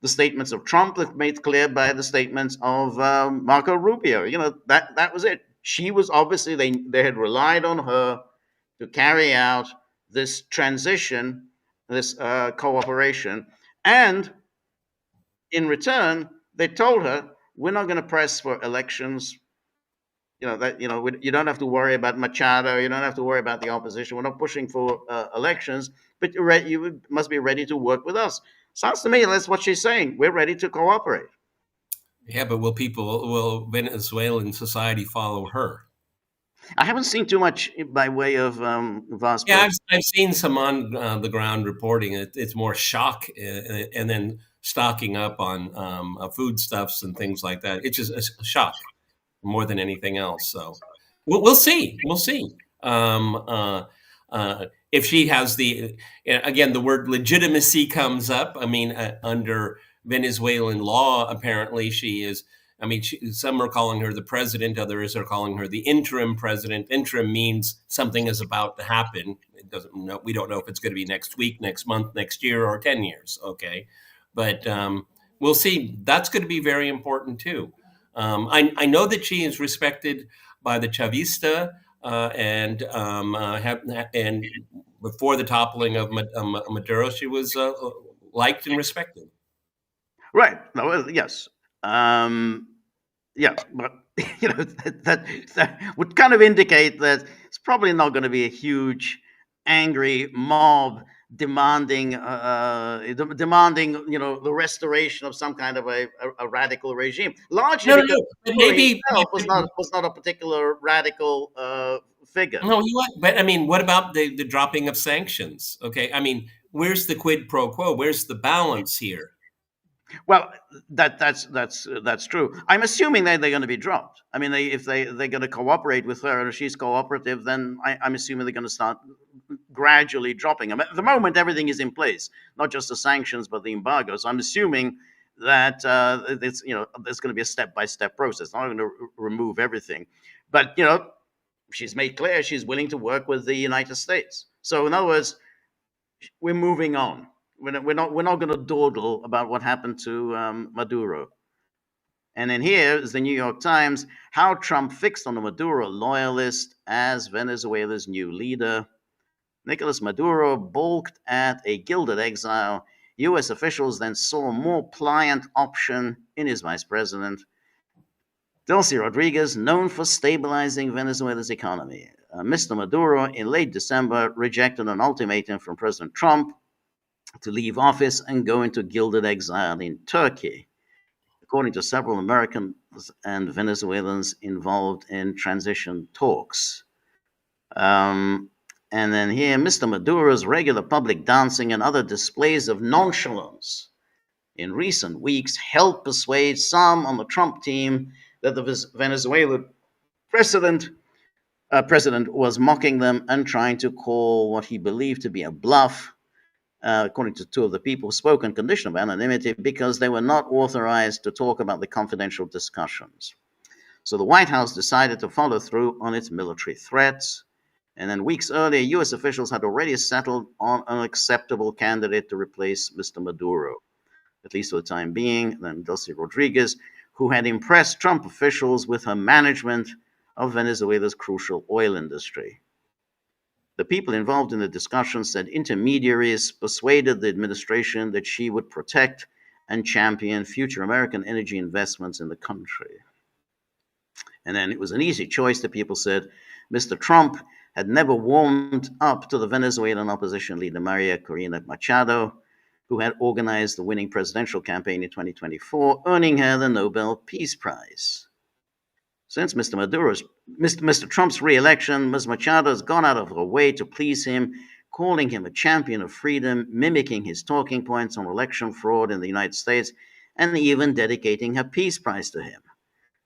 the statements of Trump. That made clear by the statements of Marco Rubio. That was it. She was obviously they had relied on her to carry out this transition, this cooperation, and in return, they told her, "We're not going to press for elections. You don't have to worry about Machado. You don't have to worry about the opposition. We're not pushing for elections, but you must be ready to work with us." Sounds to me that's what she's saying. We're ready to cooperate. Yeah, but will Venezuelan society follow her? I haven't seen too much by way of vast Yeah, protest. I've seen some on the ground reporting. It's more shock and then stocking up on foodstuffs and things like that. It's just a shock more than anything else. So we'll see. We'll see. If she has again, the word legitimacy comes up. I mean, under Venezuelan law, apparently she is. I mean, some are calling her the president, others are calling her the interim president. Interim means something is about to happen. It doesn't know. We don't know if it's going to be next week, next month, next year, or 10 years. Okay, but we'll see. That's going to be very important too. I know that she is respected by the Chavista and before the toppling of Maduro, she was liked and respected. Right. No, yes. Um, yeah, but that would kind of indicate that it's probably not going to be a huge, angry mob demanding the restoration of some kind of a radical regime. Largely No, no, because no. But Maduro maybe himself was not a particular radical figure. no. But I mean, what about the dropping of sanctions? Okay, I mean, where's the quid pro quo? Where's the balance here? Well, that's true. I'm assuming that they're going to be dropped. I mean, if they're going to cooperate with her, and if she's cooperative, then I'm assuming they're going to start gradually dropping them. At the moment, everything is in place, not just the sanctions, but the embargo. So I'm assuming that there's going to be a step-by-step process. I'm not going to remove everything, but she's made clear she's willing to work with the United States. So in other words, we're moving on. We're not going to dawdle about what happened to Maduro. And then here is the New York Times: how Trump fixed on a Maduro loyalist as Venezuela's new leader. Nicolas Maduro balked at a gilded exile. U.S. officials then saw a more pliant option in his vice president, Delcy Rodriguez, known for stabilizing Venezuela's economy. Mr. Maduro, in late December, rejected an ultimatum from President Trump to leave office and go into gilded exile in Turkey, according to several Americans and Venezuelans involved in transition talks. And then here, Mr. Maduro's regular public dancing and other displays of nonchalance in recent weeks helped persuade some on the Trump team that the Venezuelan president was mocking them and trying to call what he believed to be a bluff, according to two of the people who spoke on condition of anonymity, because they were not authorized to talk about the confidential discussions. So the White House decided to follow through on its military threats. And then weeks earlier, U.S. officials had already settled on an acceptable candidate to replace Mr. Maduro, at least for the time being. Then Delcy Rodriguez, who had impressed Trump officials with her management of Venezuela's crucial oil industry. The people involved in the discussion said intermediaries persuaded the administration that she would protect and champion future American energy investments in the country. And then it was an easy choice, the people said. Mr. Trump had never warmed up to the Venezuelan opposition leader, Maria Corina Machado, who had organized the winning presidential campaign in 2024, earning her the Nobel Peace Prize. Since Mr. Trump's re-election, Ms. Machado has gone out of her way to please him, calling him a champion of freedom, mimicking his talking points on election fraud in the United States, and even dedicating her Peace Prize to him.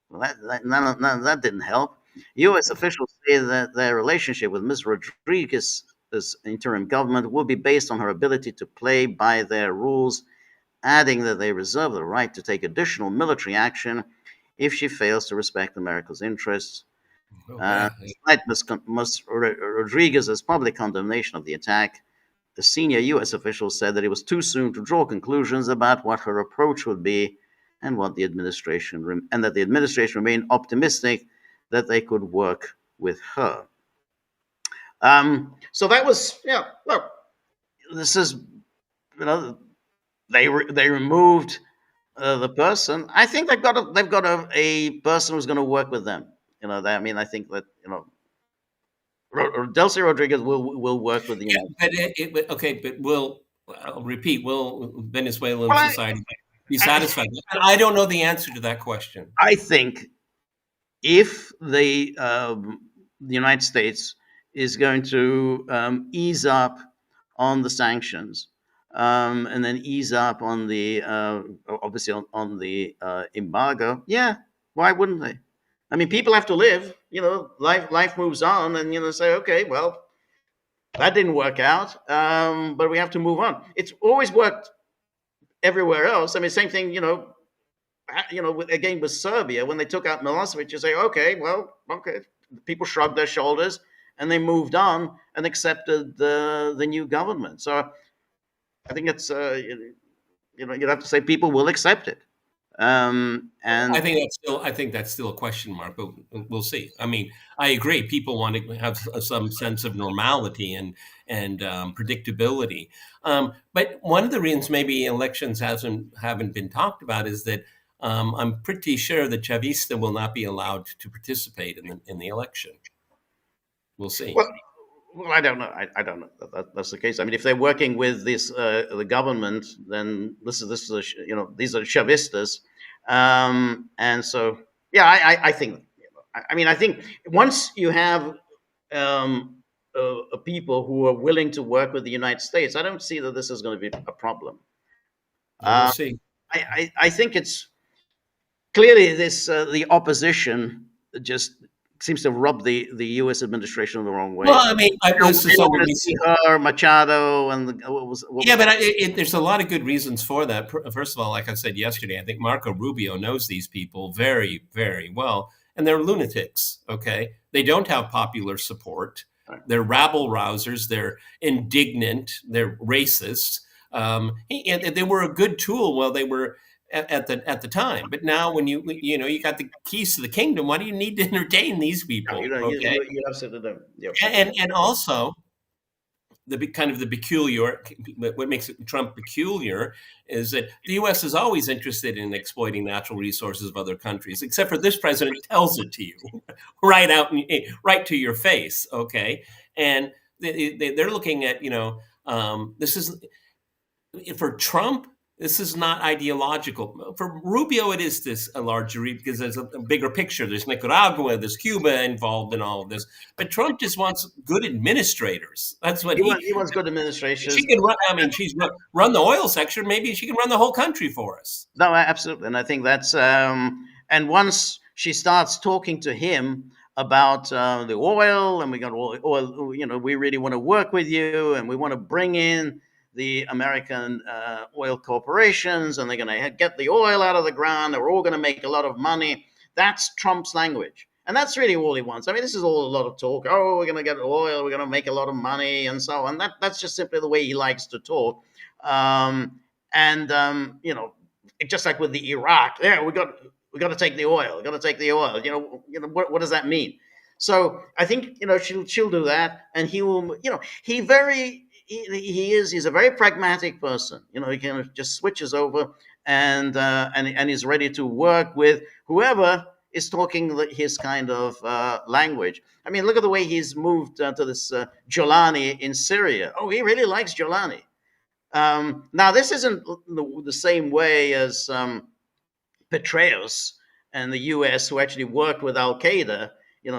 Well, none of that didn't help. U.S. officials say that their relationship with Ms. Rodriguez's interim government will be based on her ability to play by their rules, adding that they reserve the right to take additional military action if she fails to respect America's interests. Despite Ms. Rodriguez's public condemnation of the attack, the senior U.S. officials said that it was too soon to draw conclusions about what her approach would be, and that the administration remained optimistic that they could work with her. So that was, look, this is, they removed the person. I think they've got a person who's going to work with them. I think that Delcy Rodriguez will work with the United States. Okay, but I'll repeat, will Venezuelan Well, society be I, satisfied? And I don't know the answer to that question. I think if the United States is going to ease up on the sanctions, and then ease up on the obviously on the embargo, yeah, why wouldn't they? I mean, people have to live. Life moves on, and say, okay, well, that didn't work out, but we have to move on. It's always worked everywhere else. I mean, same thing. Again with Serbia, when they took out Milosevic, you say, okay, well, okay, people shrugged their shoulders and they moved on and accepted the new government. So I think it's you'd have to say people will accept it. And I think that's still a question mark, but we'll see. I mean, I agree. People want to have some sense of normality and predictability. But one of the reasons maybe elections haven't been talked about is that I'm pretty sure that Chavista will not be allowed to participate in the election. We'll see. Well, I don't know. I don't know that's the case. I mean, if they're working with the government, then this is these are Chavistas, and so yeah, I think. I mean, I think once you have people who are willing to work with the United States, I don't see that this is going to be a problem. We'll see. I think it's clearly the opposition just seems to rub the U.S. administration the wrong way. Well, I mean, this is want to see her, Machado, and there's a lot of good reasons for that. First of all, like I said yesterday, I think Marco Rubio knows these people very, very well, and they're lunatics. Okay, they don't have popular support. They're rabble rousers. They're indignant. They're racist. And they were a good tool while they were at the time, but now when you got the keys to the kingdom, why do you need to entertain these people? Okay, you absolutely don't. Yeah. And also the peculiar, what makes Trump peculiar is that the U.S. is always interested in exploiting natural resources of other countries, except for this president tells it to you right to your face. Okay, and they're looking at this is for Trump. This is not ideological. For Rubio, it is a larger because there's a bigger picture. There's Nicaragua, there's Cuba involved in all of this. But Trump just wants good administrators. That's what he wants. Good administrators. She can run. I mean, she's run the oil sector. Maybe she can run the whole country for us. No, absolutely. And I think that's. And once she starts talking to him about the oil, and we got oil. We really want to work with you, and we want to bring in the American oil corporations, and they're going to get the oil out of the ground. They're all going to make a lot of money. That's Trump's language. And that's really all he wants. I mean, this is all a lot of talk. Oh, we're going to get oil. We're going to make a lot of money and so on. That's just simply the way he likes to talk. Just like with the Iraq, we got to take the oil. We got to take the oil. What does that mean? So I think, she'll do that. And he will, he's a very pragmatic person. He kind of just switches over and he's ready to work with whoever is talking his kind of language. I mean, look at the way he's moved to this Jolani in Syria. Oh, he really likes Jolani. Now, this isn't the same way as Petraeus and the U.S., who actually worked with Al Qaeda,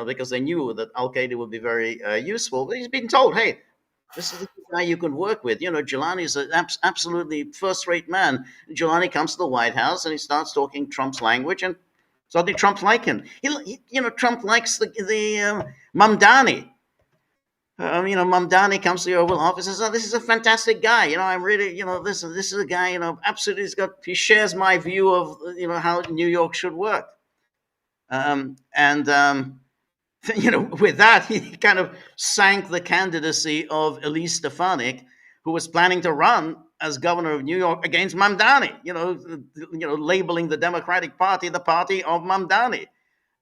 because they knew that Al Qaeda would be very useful. But he's been told, hey, this is the guy you can work with. Jolani is an absolutely first-rate man. Jolani comes to the White House and he starts talking Trump's language, and suddenly Trump likes him. Trump likes the Mamdani. Mamdani comes to the Oval Office and says, "Oh, this is a fantastic guy. I'm really, this is a guy, absolutely. He shares my view of, how New York should work." With that, he kind of sank the candidacy of Elise Stefanik, who was planning to run as governor of New York against Mamdani, labeling the Democratic Party the party of Mamdani.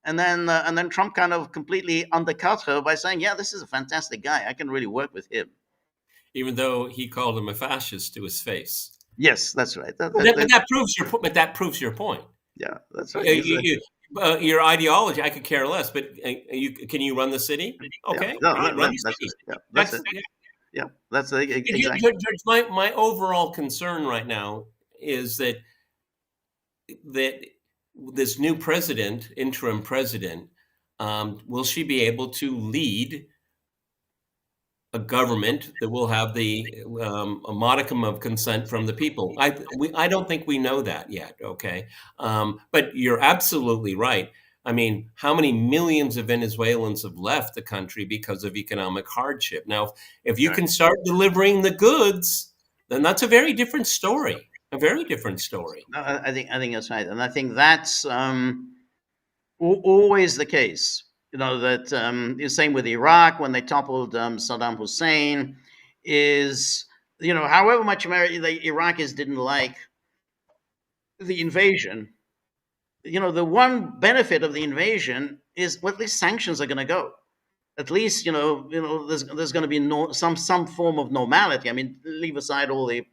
And then Trump kind of completely undercut her by saying, yeah, this is a fantastic guy. I can really work with him. Even though he called him a fascist to his face. Yes, that's right. That proves your point. Yeah, that's right. Your ideology, I could care less, but can you run the city? Okay, No, run the city. That's it. Yeah, that's exactly George, my overall concern right now is that this new president, interim president, will she be able to lead a government that will have a modicum of consent from the people? I don't think we know that yet. Okay, but you're absolutely right. I mean, how many millions of Venezuelans have left the country because of economic hardship? Now, if you correct. can start delivering the goods, then that's a very different story. A very different story. No, I think that's right, and I think that's always the case. That the same with Iraq when they toppled Saddam Hussein. Is however much the Iraqis didn't like the invasion, the one benefit of the invasion is, well, at least sanctions are going to go. At least there's going to be some form of normality. I mean, leave aside all the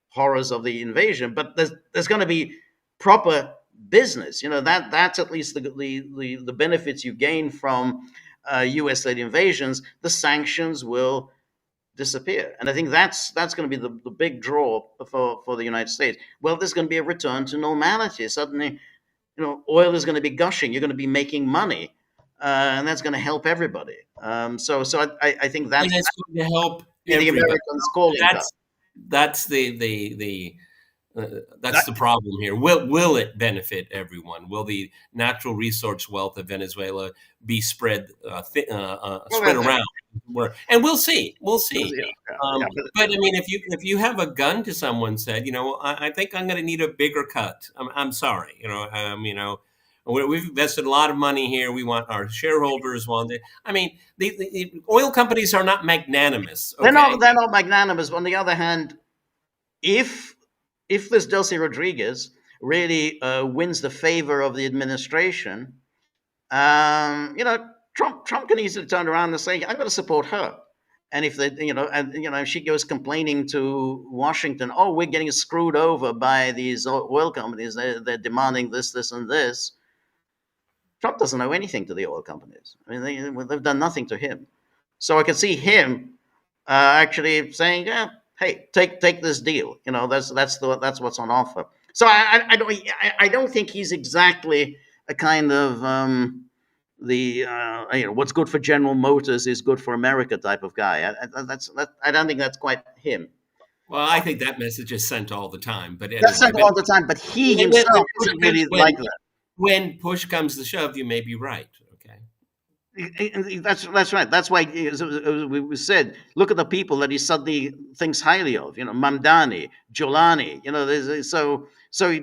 horrors of the invasion, but there's going to be proper business. That's at least the benefits you gain from U.S.-led invasions. The sanctions will disappear, and I think that's going to be the big draw for the United States. Well, there's going to be a return to normality. Suddenly, oil is going to be gushing. You're going to be making money, and that's going to help everybody. So I think And that's it's going to help the everybody. Americans' calling card. That's that's That, the problem here. Will it benefit everyone? Will the natural resource wealth of Venezuela be spread spread well, around? And we'll see. We'll see. yeah, yeah, But I mean, if you have a gun to someone, said, I think I'm going to need a bigger cut. I'm sorry. We've invested a lot of money here. We want our shareholders want it. I mean, the oil companies are not magnanimous. they're Okay. not magnanimous. On the other hand, if this Delcy Rodriguez really wins the favor of the administration, Trump can easily turn around and say, "I'm going to support her." And if if she goes complaining to Washington, "Oh, we're getting screwed over by these oil companies. They're demanding this, this, and this." Trump doesn't owe anything to the oil companies. I mean, they've done nothing to him. So I can see him actually saying, "Yeah, hey, take this deal. That's what's on offer." So I don't think he's exactly a kind of what's good for General Motors is good for America type of guy. I don't think that's quite him. Well, I think that message is sent all the time. But That's anyway, not all the time, but he himself isn't really like that. when push comes to shove, you may be right. Okay. That's right. That's why we said, look at the people that he suddenly thinks highly of. Mamdani, Jolani. So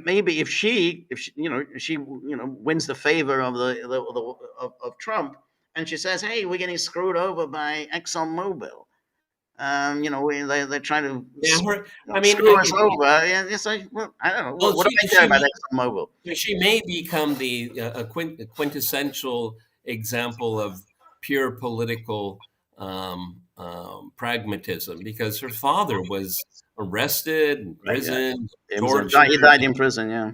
maybe if she wins the favor of of Trump, and she says, "Hey, we're getting screwed over by ExxonMobil." They're trying to I mean, screw us over. Yeah, it's like, well, I don't know. Well, What do I care about ExxonMobil? she may become a quintessential example of pure political pragmatism, because her father was arrested, imprisoned, tortured. He died in prison. Yeah.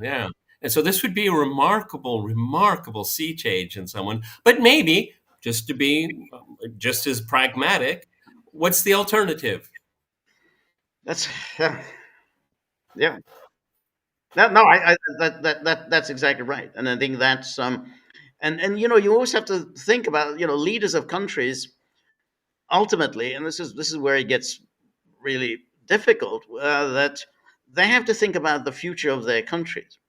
Yeah. And so this would be a remarkable sea change in someone. But maybe, just to be just as pragmatic, what's the alternative? That's yeah. No, that's exactly right, and I think that's and you always have to think about leaders of countries ultimately, and this is where it gets really difficult, that they have to think about the future of their countries,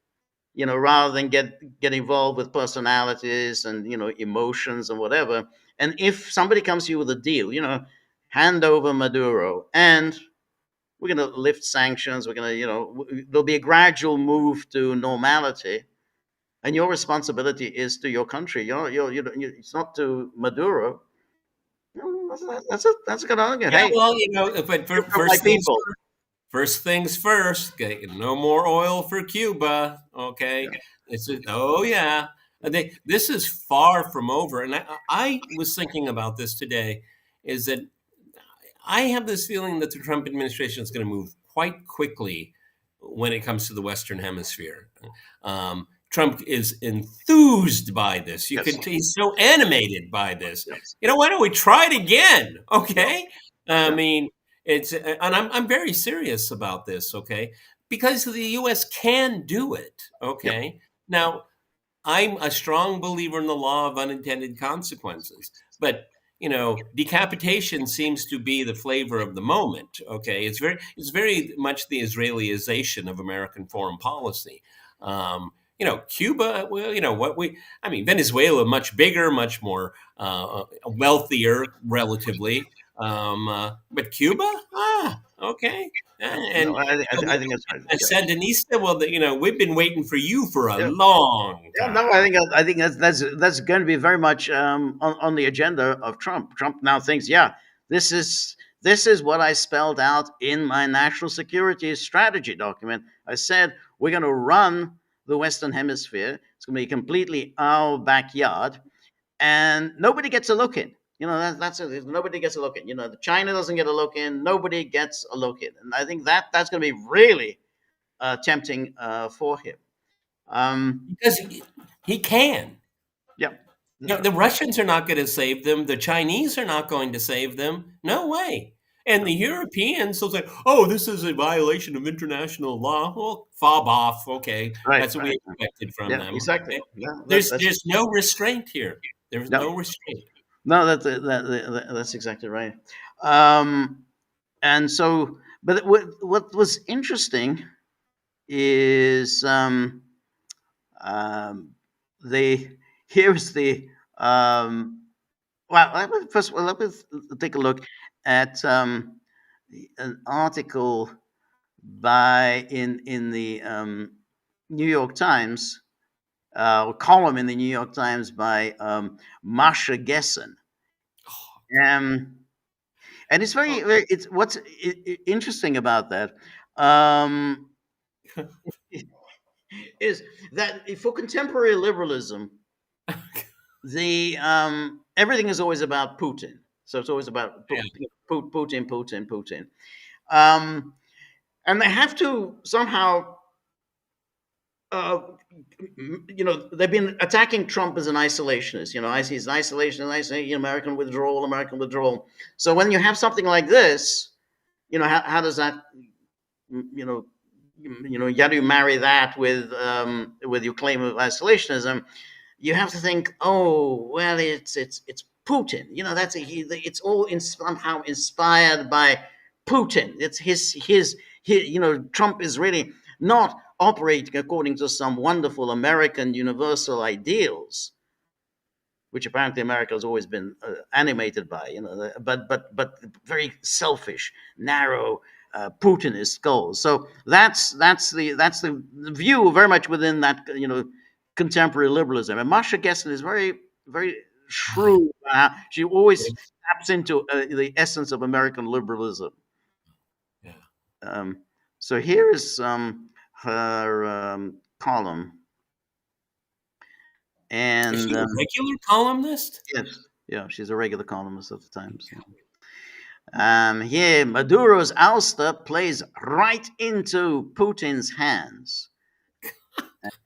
rather than get involved with personalities and emotions and whatever. And if somebody comes to you with a deal, hand over Maduro, and we're going to lift sanctions. We're going to, there'll be a gradual move to normality, and your responsibility is to your country. It's not to Maduro. That's a good argument. Yeah, Hey, well, but my people. First things first. Okay, no more oil for Cuba. Okay, oh yeah. This is far from over, and I was thinking about this today. Is that I have this feeling that the Trump administration is going to move quite quickly when it comes to the Western Hemisphere. Trump is enthused by this. He's so animated by this. Yes. Why don't we try it again? Okay. I Yeah. mean, and I'm very serious about this, okay? Because the U.S. can do it, Yep. okay? Now, I'm a strong believer in the law of unintended consequences, but decapitation seems to be the flavor of the moment. Okay, it's very much the Israelization of American foreign policy. Cuba, well, I mean, Venezuela, much bigger, much more wealthier, relatively. But Cuba, okay, Yeah. and No, I think that's right. a Yeah. Sandinista, well, we've been waiting for you for a Yeah. long Yeah, time. no, I think that's going to be very much on the agenda of Trump. Trump now thinks, yeah, this is what I spelled out in my national security strategy document. I said we're going to run the Western Hemisphere. It's going to be completely our backyard, and nobody gets a look in. That's it. Nobody gets a look in. China doesn't get a look in. Nobody gets a look in, and I think that's going to be really tempting for him. Because he can. Yeah, that's right. The Russians are not going to save them. The Chinese are not going to save them. No way. And No. the Europeans will say, "Oh, this is a violation of international law." Well, fob off. Okay, Right, that's what right. we expected from Yeah, them. exactly. Okay? Yeah, that's There's no restraint here. There's no, no restraint. no. That's exactly right. Um, and so, but what was interesting is um, the here's the well. First of all, let me take a look at an article by in the New York Times, a column in the New York Times by Masha Gessen. Um, and it's Oh, it's what's interesting about that um, is that for contemporary liberalism, the everything is always about Putin. So it's always about yeah. Putin, Putin, Putin. Um, and they have to somehow uh, they've been attacking Trump as an isolationist. He's an isolationist, American withdrawal, American withdrawal. So when you have something like this, how does that, you know, how do you marry that with your claim of isolationism? You have to think, oh, well, it's Putin. It's all somehow inspired by Putin. It's his. Trump is really not operating according to some wonderful American universal ideals, which apparently America has always been animated by. But very selfish, narrow, Putinist goals. So that's the view very much within that contemporary liberalism. And Masha Gessen is very very shrewd. She always taps into the essence of American liberalism. Yeah. Um, so here is her column, Is and she a regular columnist? yes, yeah, she's a regular columnist at the Times. Here, Maduro's ouster plays right into Putin's hands.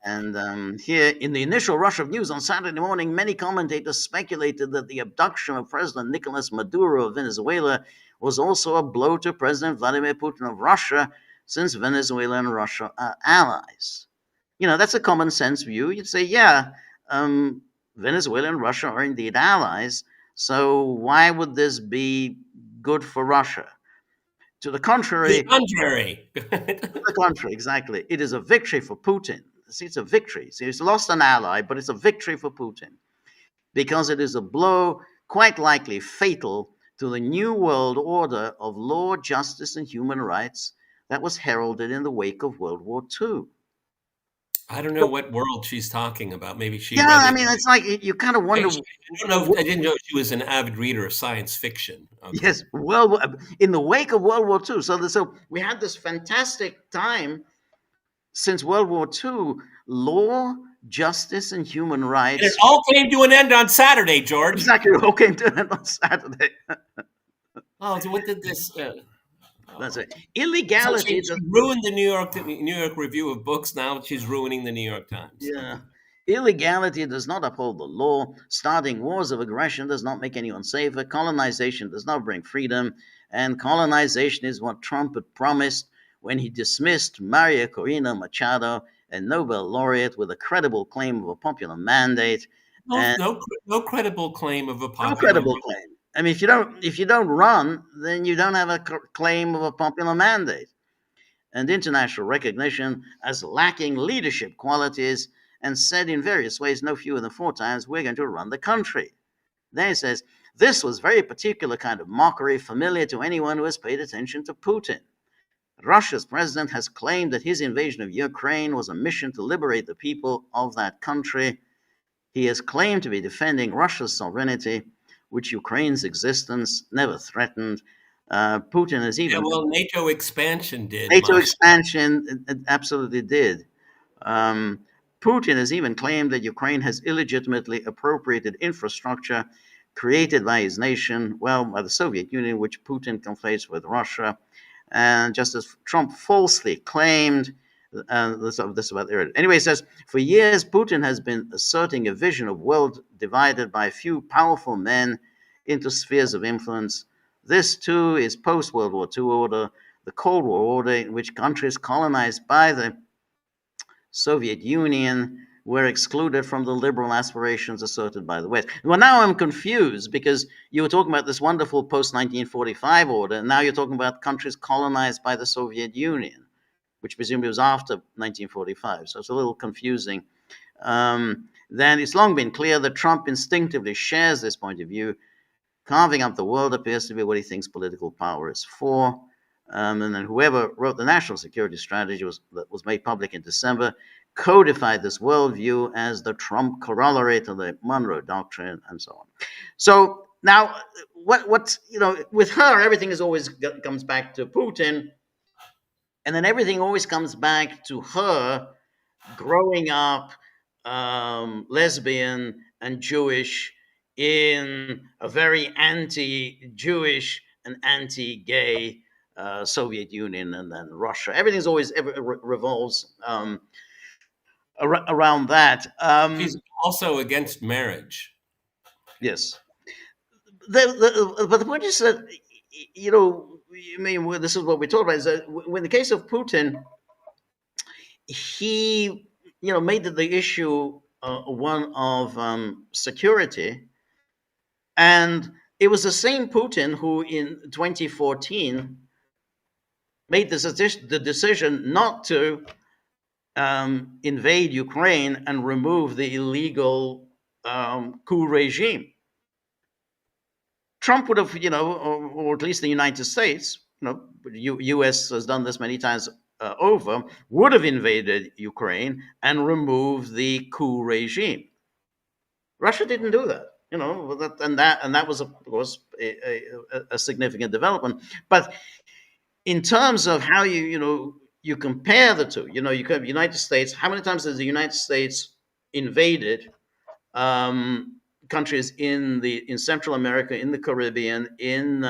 And here, in the initial rush of news on Saturday morning, many commentators speculated that the abduction of President Nicolas Maduro of Venezuela was also a blow to President Vladimir Putin of Russia, since Venezuela and Russia are allies. That's a common sense view. You'd say, yeah, Venezuela and Russia are indeed allies. So why would this be good for Russia? To the The contrary, contrary. exactly. It is a victory for Putin. See, it's a victory. See, he's lost an ally, but it's a victory for Putin because it is a blow quite likely fatal to the new world order of law, justice, and human rights that was heralded in the wake of World War II. I don't know what world she's talking about. Maybe she Yeah, read I it. mean, it's like you kind of wonder. I don't know. I didn't know she was an avid reader of science fiction. Okay. Yes, in the wake of World War II. So we had this fantastic time since World War II: law, justice, and human And it rights. all came to an end on Saturday, George. Exactly, all came to an end on Saturday. Oh, so what did this? That's it. So Illegality. she ruined the New York Review of Books. Now she's ruining the New York Times. Yeah, Illegality does not uphold the law. Starting wars of aggression does not make anyone safer. Colonization does not bring freedom. And colonization is what Trump had promised when he dismissed Maria Corina Machado, a Nobel laureate with a credible claim of a popular mandate. No, And no credible claim of a no popular. credible claim. I mean, if you don't run, then you don't have a claim of a popular mandate and international recognition as lacking leadership qualities, and said in various ways, no fewer than 4 times, we're going to run the country. Then he says, this was very particular kind of mockery familiar to anyone who has paid attention to Putin. Russia's president has claimed that his invasion of Ukraine was a mission to liberate the people of that country. He has claimed to be defending Russia's sovereignty, which Ukraine's existence never threatened. Putin has even. Yeah, well, NATO expansion did. NATO Masha. expansion it absolutely did. Putin has even claimed that Ukraine has illegitimately appropriated infrastructure created by his nation, well, by the Soviet Union, which Putin conflates with Russia. And just as Trump falsely claimed, this about the anyway, he says, for years, Putin has been asserting a vision of world divided by a few powerful men into spheres of influence. This, too, is post-World War II order, the Cold War order, in which countries colonized by the Soviet Union were excluded from the liberal aspirations asserted by the West. Well, now I'm confused because you were talking about this wonderful post-1945 order, and now you're talking about countries colonized by the Soviet Union, which presumably was after 1945. So it's a little confusing. Then it's long been clear that Trump instinctively shares this point of view. Carving up the world appears to be what he thinks political power is for. And then whoever wrote the national security strategy that was made public in December codified this worldview as the Trump corollary to the Monroe Doctrine and so on. So now, what with her, everything is always comes back to Putin, and then everything always comes back to her growing up lesbian and Jewish in a very anti-Jewish and anti-gay Soviet Union and then Russia. Everything's always revolves around that. He's also against marriage. Yes. But the point is that, I mean, this is what we talked about, is that in the case of Putin, he, made the issue one of security. And it was the same Putin who in 2014 made the decision not to invade Ukraine and remove the illegal coup regime. Trump would have, or at least the United States, U.S. has done this many times over, would have invaded Ukraine and removed the coup regime. Russia didn't do that, and that was, of course, a significant development. But in terms of how you compare the two, you have United States. How many times has the United States invaded countries in Central America, in the Caribbean, in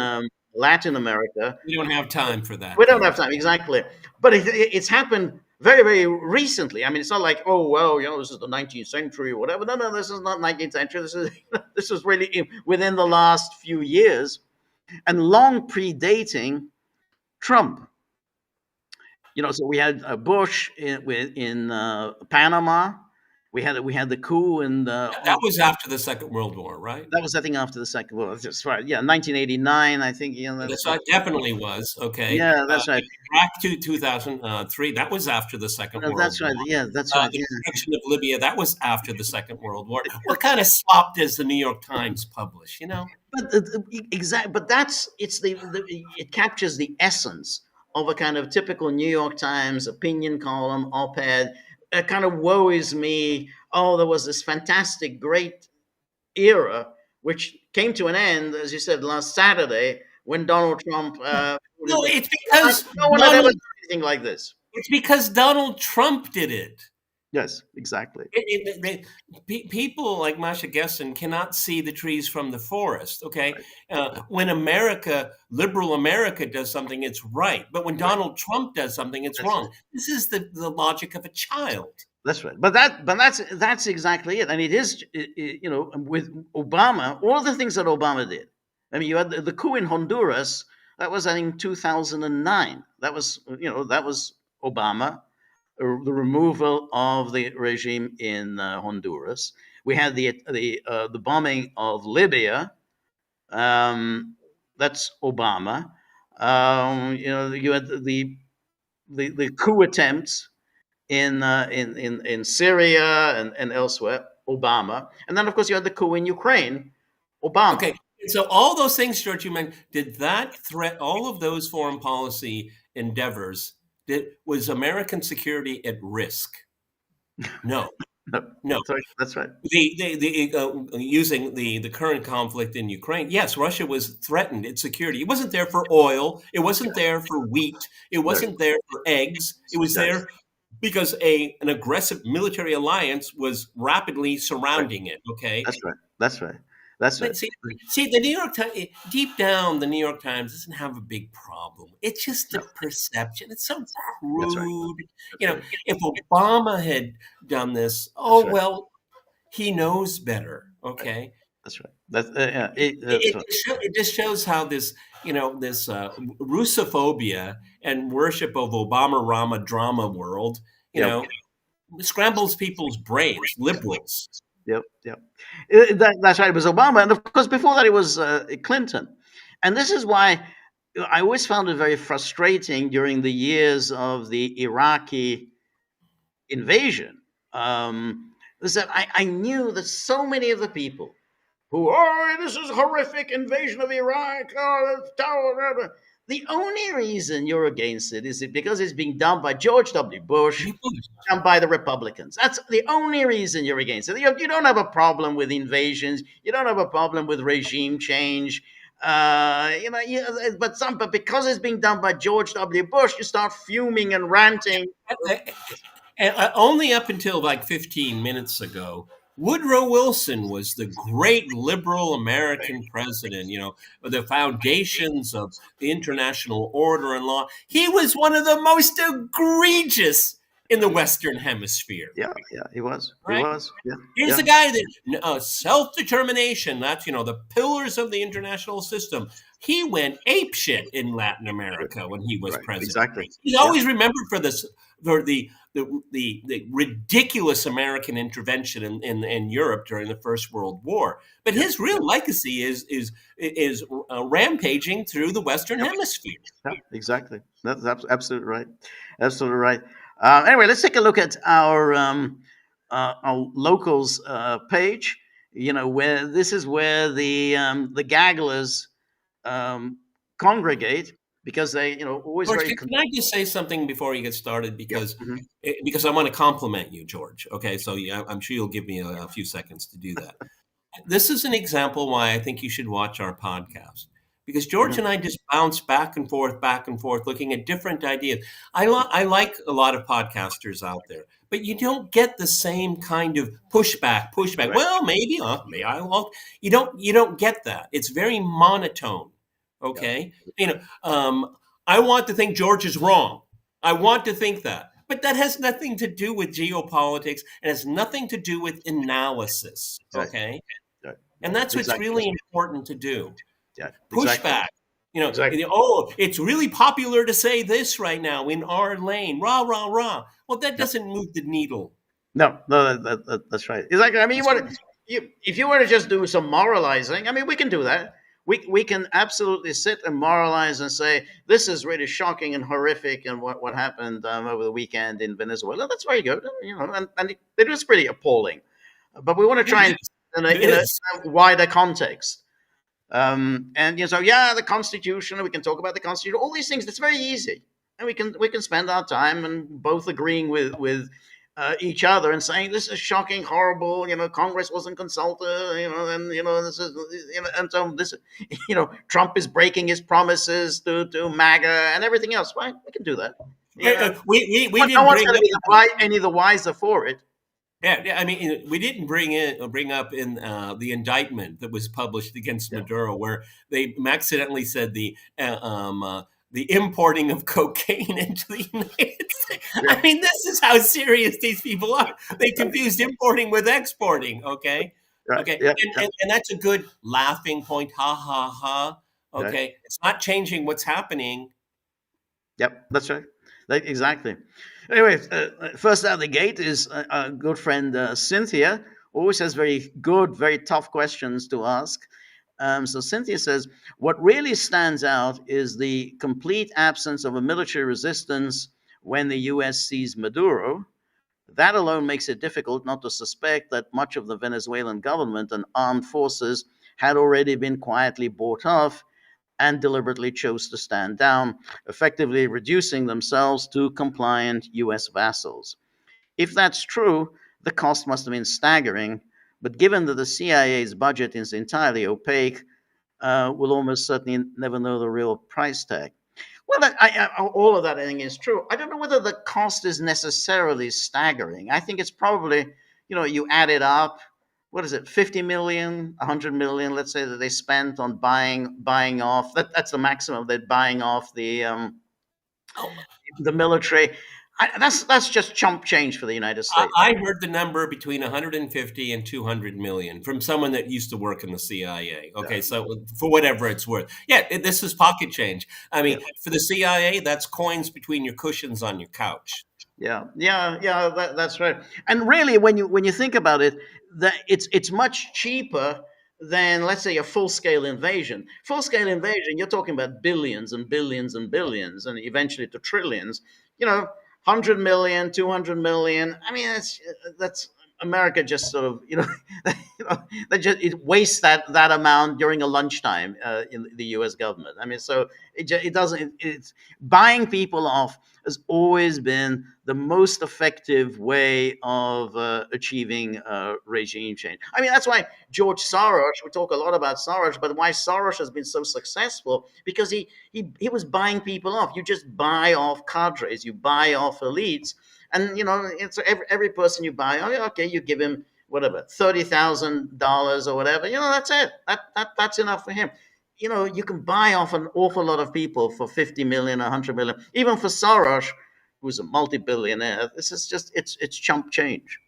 Latin America? We don't have time for that. We don't have time, exactly. But it's happened very, very recently. I mean, it's not like, oh, well, this is the 19th century or whatever. No, this is not 19th century. This is really within the last few years and long predating Trump. So we had Bush in Panama. We had the coup in that was after the Second World War, right? That was, I think, after the Second World War. That's right. Yeah, 1989. I think. That's right. Definitely was. Okay. Yeah, that's right. Back to 2003. That was after the Second World War. That's right. Yeah, that's right. The protection of Libya. That was after the Second World War. What kind of slop does the New York Times publish? But exactly. But it captures the essence of a kind of typical New York Times opinion column, op-ed. Kind of woe is me. Oh, there was this fantastic, great era, which came to an end, as you said, last Saturday when Donald Trump. No, it's because no one had ever done anything like this. It's because Donald Trump did it. Yes, exactly. People like Masha Gessen cannot see the trees from the forest, okay? When liberal America does something, it's right. But when Donald Trump does something, it's wrong. This is the logic of a child. That's right. But that's exactly it. And it is, with Obama, all the things that Obama did. I mean, you had the coup in Honduras. That was, I think, 2009. That was Obama, the removal of the regime in Honduras. We had the bombing of Libya. Um, that's Obama. You had the coup attempts in Syria and elsewhere, Obama, and then of course you had the coup in Ukraine, Obama. Okay. So all those things, George, you meant, did that threat, all of those foreign policy endeavors, was American security at risk? No, No, no. that's right. That's right. Using the current conflict in Ukraine, yes, Russia was threatened. Its security. It wasn't there for oil. It wasn't there for wheat. It Right. wasn't there for eggs. It was Right. there because an aggressive military alliance was rapidly Right. surrounding it. Okay, That's right. That's right. That's right. but see, the New York Times, deep down, the New York Times doesn't have a big problem. It's just the No, perception. It's so that's right. crude. That's You know, right. if Obama had done this, That's oh right. well, he knows better. Right. Okay, That's right. Yeah. That's it, right. it just shows how this, this Russophobia and worship of Obama Rama drama world, you Yep. know, scrambles people's brains. Liberals. Yep. Yep. That's right. It was Obama, and of course before that it was Clinton, and this is why I always found it very frustrating during the years of the Iraqi invasion, is that I knew that so many of the people who, oh, this is a horrific invasion of Iraq, oh, that's terrible. The only reason you're against it is because it's being done by George W. Bush and by the Republicans. That's the only reason you're against it. You don't have a problem with invasions. You don't have a problem with regime change. But because it's being done by George W. Bush, you start fuming and ranting. Only up until like 15 minutes ago, Woodrow Wilson was the great liberal American president, the foundations of the international order and law. He was one of the most egregious in the Western Hemisphere, Yeah, yeah, he was. He right? was. Yeah, Here's yeah. the guy that self-determination, that's, the pillars of the international system. He went apeshit in Latin America when he was Right. president. Exactly. He's Yeah. always remembered for this, for the ridiculous American intervention in Europe during the First World War. But Yep. his real legacy is rampaging through the Western Hemisphere. Yeah, exactly. That's absolutely right. Absolutely right. Anyway, let's take a look at our locals page. Where this is where the Gagglers congregate because they, always George, very. can I just say something before you get started? Yeah. Because I want to compliment you, George. Okay, so yeah, I'm sure you'll give me a few seconds to do that. This is an example why I think you should watch our podcast, because George and I just bounce back and forth, looking at different ideas. I like a lot of podcasters out there, but you don't get the same kind of pushback. Right. Well, maybe I won't. You don't get that. It's very monotone. Okay, I want to think George is wrong. I want to think that. But that has nothing to do with geopolitics. It has nothing to do with analysis. Right. Okay. Right. And that's what's Exactly. really important to do. Yeah. Pushback. Exactly. Oh, it's really popular to say this right now in our lane. Rah, rah, rah. Well, that doesn't move the needle. No, that's right. Exactly. I mean, if you were to just do some moralizing, I mean, we can do that. We can absolutely sit and moralize and say this is really shocking and horrific, and what happened over the weekend in Venezuela. That's very good, and it was pretty appalling. But we want to try and in a wider context. The Constitution. We can talk about the Constitution. All these things. That's very easy, and we can spend our time and both agreeing with each other and saying this is shocking, horrible. Congress wasn't consulted. And this is, and so this, Trump is breaking his promises to MAGA and everything else. Right? We can do that. We didn't no one's bring going to be any the wiser for it. Yeah, I mean, we didn't bring up in the indictment that was published against Maduro, where they accidentally said the the importing of cocaine into the United States. Yeah, I mean, this is how serious these people are. They confused importing with exporting. Okay, right. okay, Yeah, and, yeah, and and that's a good laughing point. Ha ha ha. right. Okay, it's not changing what's happening. Yep, that's right. Exactly. Anyway, first out of the gate is our good friend Cynthia. Always has very good, very tough questions to ask. So Cynthia says, what really stands out is the complete absence of a military resistance when the U.S. seized Maduro. That alone makes it difficult not to suspect that much of the Venezuelan government and armed forces had already been quietly bought off and deliberately chose to stand down, effectively reducing themselves to compliant US vassals. If that's true, the cost must have been staggering, but given that the CIA's budget is entirely opaque, we'll almost certainly never know the real price tag. Well, all of that I think is true. I don't know whether the cost is necessarily staggering. I think it's probably, you add it up. What is it? 50 million, 100 million. Let's say that they spent on buying off. That's the maximum. They're buying off Oh, the military. That's just chump change for the United States. I heard the number between 150 and 200 million from someone that used to work in the CIA. Okay, so for whatever it's worth, yeah, this is pocket change. I Yeah. mean, for the CIA, that's coins between your cushions on your couch. Yeah. That's right. And really, when you think about it, that it's much cheaper than, let's say, a full scale invasion. Full scale invasion, you're talking about billions and billions and billions, and eventually to trillions. 100 million, 200 million. I mean, that's America just sort of they just it wastes that amount during a lunchtime in the U.S. government. I mean, so it doesn't. It's buying people off has always been the most effective way of achieving regime change. I mean, that's why George Soros. We talk a lot about Soros, but why Soros has been so successful, because he was buying people off. You just buy off cadres, you buy off elites, and it's every person you buy. Oh, yeah, okay, you give him whatever $30,000 or whatever. That's it. That's enough for him. You can buy off an awful lot of people for 50 million, 100 million. Even for Soros, who's a multi-billionaire, this is just it's chump change.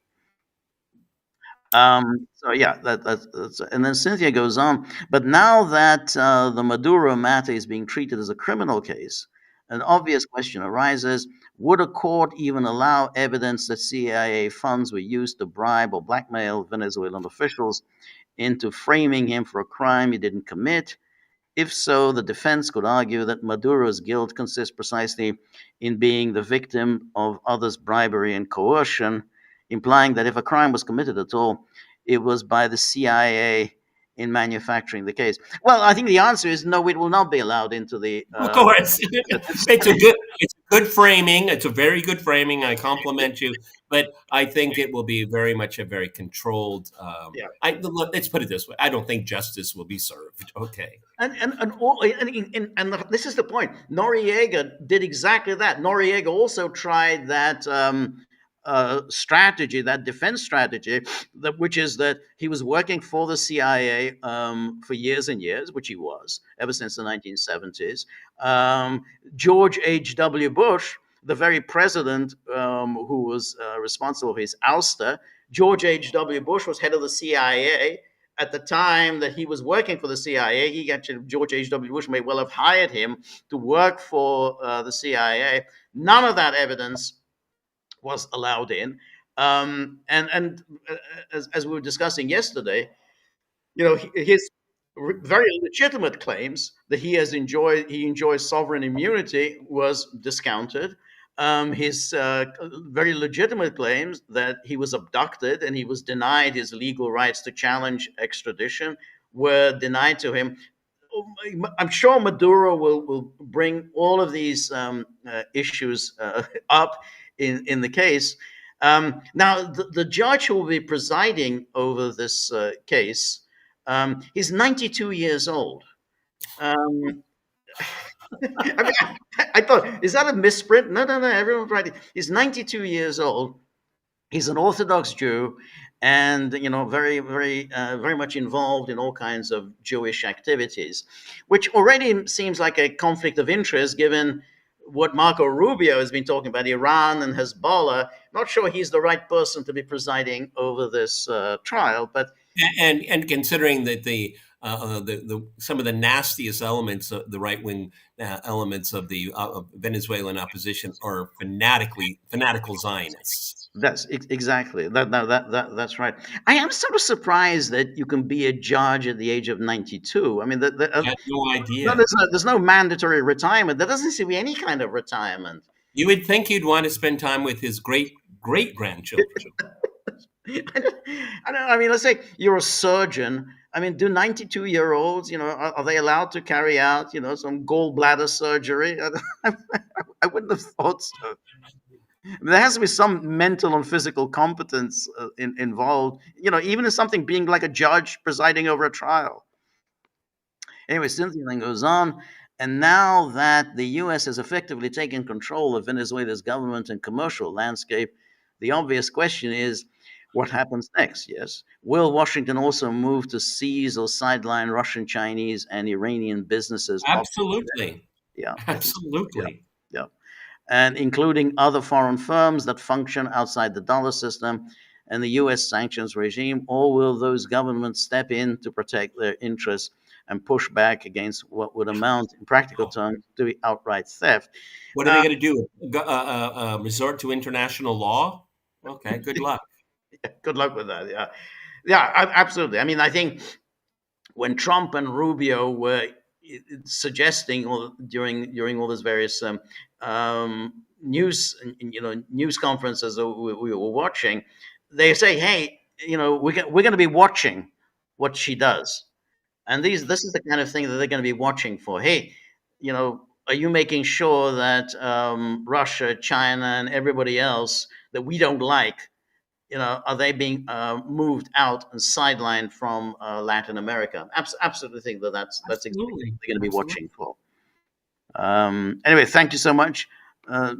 So yeah, that's, and then Cynthia goes on. But now that the Maduro matter is being treated as a criminal case, an obvious question arises: would a court even allow evidence that CIA funds were used to bribe or blackmail Venezuelan officials into framing him for a crime he didn't commit? If so, the defense could argue that Maduro's guilt consists precisely in being the victim of others' bribery and coercion, implying that if a crime was committed at all, it was by the CIA in manufacturing the case. Well, I think the answer is no, it will not be allowed into the. Of course, it's a good framing. It's a very good framing. I compliment you, but I think it will be very much a very controlled. Yeah. Let's put it this way: I don't think justice will be served. Okay. And this is the point. Noriega did exactly that. Noriega also tried that strategy, that defense strategy, which is that he was working for the CIA for years and years, which he was ever since the 1970s. George H.W. Bush, the very president who was responsible for his ouster, George H.W. Bush was head of the CIA. At the time that he was working for the CIA, George H.W. Bush may well have hired him to work for the CIA. None of that evidence was allowed in. As we were discussing yesterday, his very legitimate claims that he enjoys sovereign immunity was discounted. His very legitimate claims that he was abducted and he was denied his legal rights to challenge extradition were denied to him. I'm sure Maduro will bring all of these issues up in the case. Now, the judge who will be presiding over this case, he's 92 years old. I mean, I thought, is that a misprint? No. Everyone's right. He's 92 years old. He's an Orthodox Jew, and very much involved in all kinds of Jewish activities, which already seems like a conflict of interest given what Marco Rubio has been talking about, Iran and Hezbollah. Not sure he's the right person to be presiding over this trial, but And considering that the some of the nastiest elements, the right wing elements of the Venezuelan opposition are fanatical Zionists. that's exactly that's right. I am sort of surprised that you can be a judge at the age of 92. I mean, I had no no, idea. there's no mandatory retirement. There doesn't seem to be any kind of retirement. You would think he'd want to spend time with his great grandchildren. I mean, let's say you're a surgeon. I mean, do 92-year-olds, are they allowed to carry out, some gallbladder surgery? I wouldn't have thought so. There has to be some mental and physical competence involved, even in something being like a judge presiding over a trial. Anyway, Cynthia then goes on. And now that the U.S. has effectively taken control of Venezuela's government and commercial landscape, the obvious question is what happens next? Yes. Will Washington also move to seize or sideline Russian, Chinese, and Iranian businesses? Absolutely. Yeah. Yeah. Absolutely. Yeah. And including other foreign firms that function outside the dollar system and the U.S. sanctions regime, or will those governments step in to protect their interests and push back against what would amount, in practical terms, to outright theft? What are they going to do? Resort to international law? Okay, good luck. Good luck with that. Yeah, absolutely. I mean, I think when Trump and Rubio were suggesting during all these various news conferences that we were watching, they say, "Hey, we're going to be watching what she does." And this is the kind of thing that they're going to be watching for. Hey, are you making sure that Russia, China, and everybody else that we don't like, are they being moved out and sidelined from Latin America? Absolutely think that's exactly what Absolutely. they're going to be Absolutely. watching for. Anyway, thank you so much,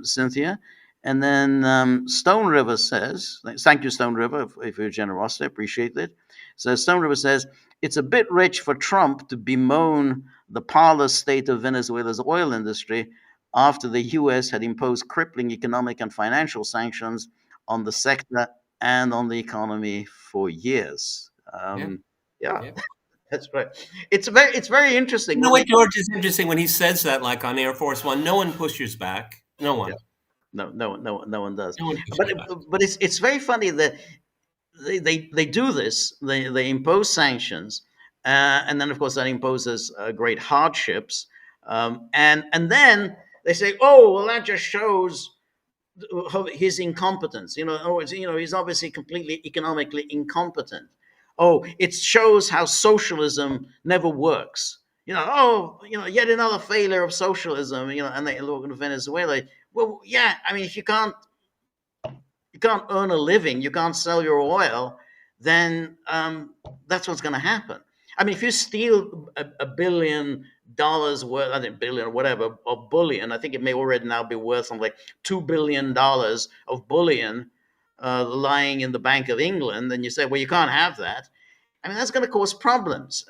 Cynthia. And then Stone River says, thank you, Stone River, for your generosity. I appreciate it. So Stone River says, it's a bit rich for Trump to bemoan the parlous state of Venezuela's oil industry after the U.S. had imposed crippling economic and financial sanctions on the sector and on the economy for years. Yeah, that's right. It's very interesting. You know what, George, is interesting when he says that, like on Air Force One, no one pushes back. No one. Yeah. No one does. No one But pushes back. but it's very funny that they do this. They impose sanctions, and then of course that imposes great hardships, and then they say, oh well, that just shows his incompetence. He's obviously completely economically incompetent. Oh, it shows how socialism never works. Yet another failure of socialism. And they look at Venezuela. Well, yeah, I mean, if you can't earn a living, you can't sell your oil, then that's what's going to happen. I mean, if you steal $1 billion worth, I think billion or whatever, of bullion, I think it may already now be worth something like $2 billion of bullion lying in the Bank of England, then you say, well, you can't have that. I mean, that's going to cause problems.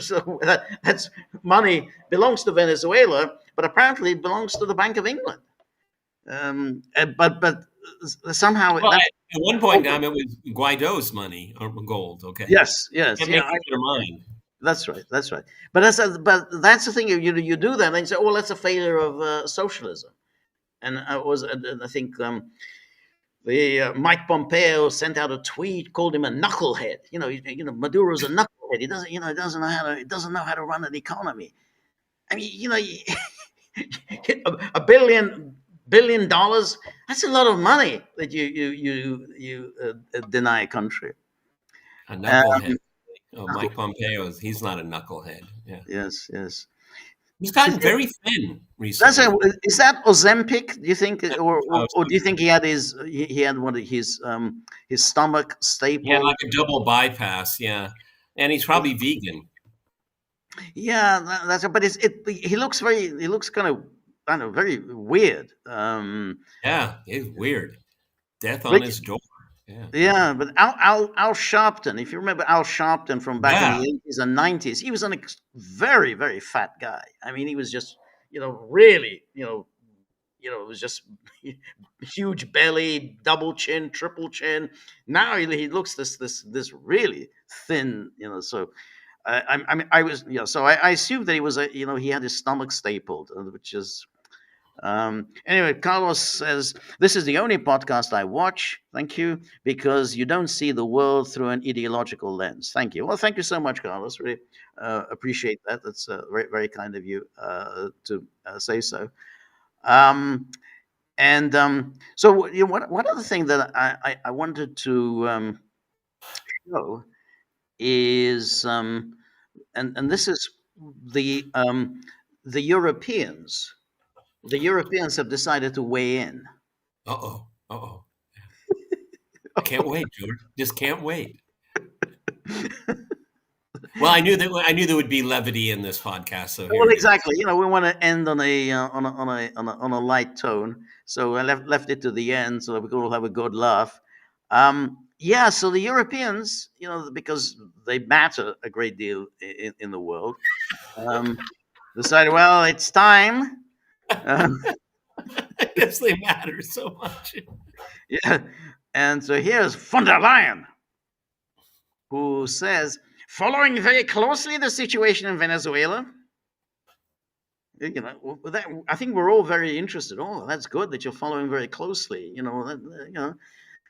So that's money belongs to Venezuela, but apparently it belongs to the Bank of England. But somehow Well, at one point in time, it was Guaido's money or gold. Okay. yes, Can't make up your mind. that's right. But that's the thing. You do that, and you say, "Oh, that's a failure of socialism." And I think the Mike Pompeo sent out a tweet, called him a knucklehead. Maduro's a knucklehead. He doesn't know how to run an economy. I mean, a billion dollars, that's a lot of money that you deny a country. A knucklehead. Mike Pompeo, he's not a knucklehead. Yeah. Yes. He's gotten very thin recently. Is that Ozempic? Do you think, or do you think he had one of his stomach staple? Yeah, like a double bypass. Yeah, and he's probably vegan. Yeah, that's. But he looks kind of, I don't know, very weird. Yeah, it's weird. Death on his door. Yeah. Yeah, but Al Sharpton, if you remember Al Sharpton from back in Yeah. the 80s and 90s, he was a very, very fat guy. I mean, he was just, really, it was just huge belly, double chin, triple chin. Now he looks this really thin, So I mean, I was, so I assumed that he was he had his stomach stapled, which is anyway, Carlos says, this is the only podcast I watch. Thank you. Because you don't see the world through an ideological lens. Thank you. Well, thank you so much, Carlos. Really appreciate that. That's very, very kind of you to say so. Um, and so, one other thing that I wanted to show is, and this is the um, the Europeans. The Europeans have decided to weigh in. Uh-oh. Uh-oh. I can't wait, George. Just can't wait. Well, I knew there would be levity in this podcast, so here Well, it is. exactly. We want to end on a light tone, so I left it to the end so that we can all have a good laugh. Yeah. So the Europeans, because they matter a great deal in the world, um, decided, well, it's time. Um, I guess they matter so much. yeah. And so here's von der Leyen, who says, following very closely the situation in Venezuela. I think we're all very interested. Oh, that's good that you're following very closely.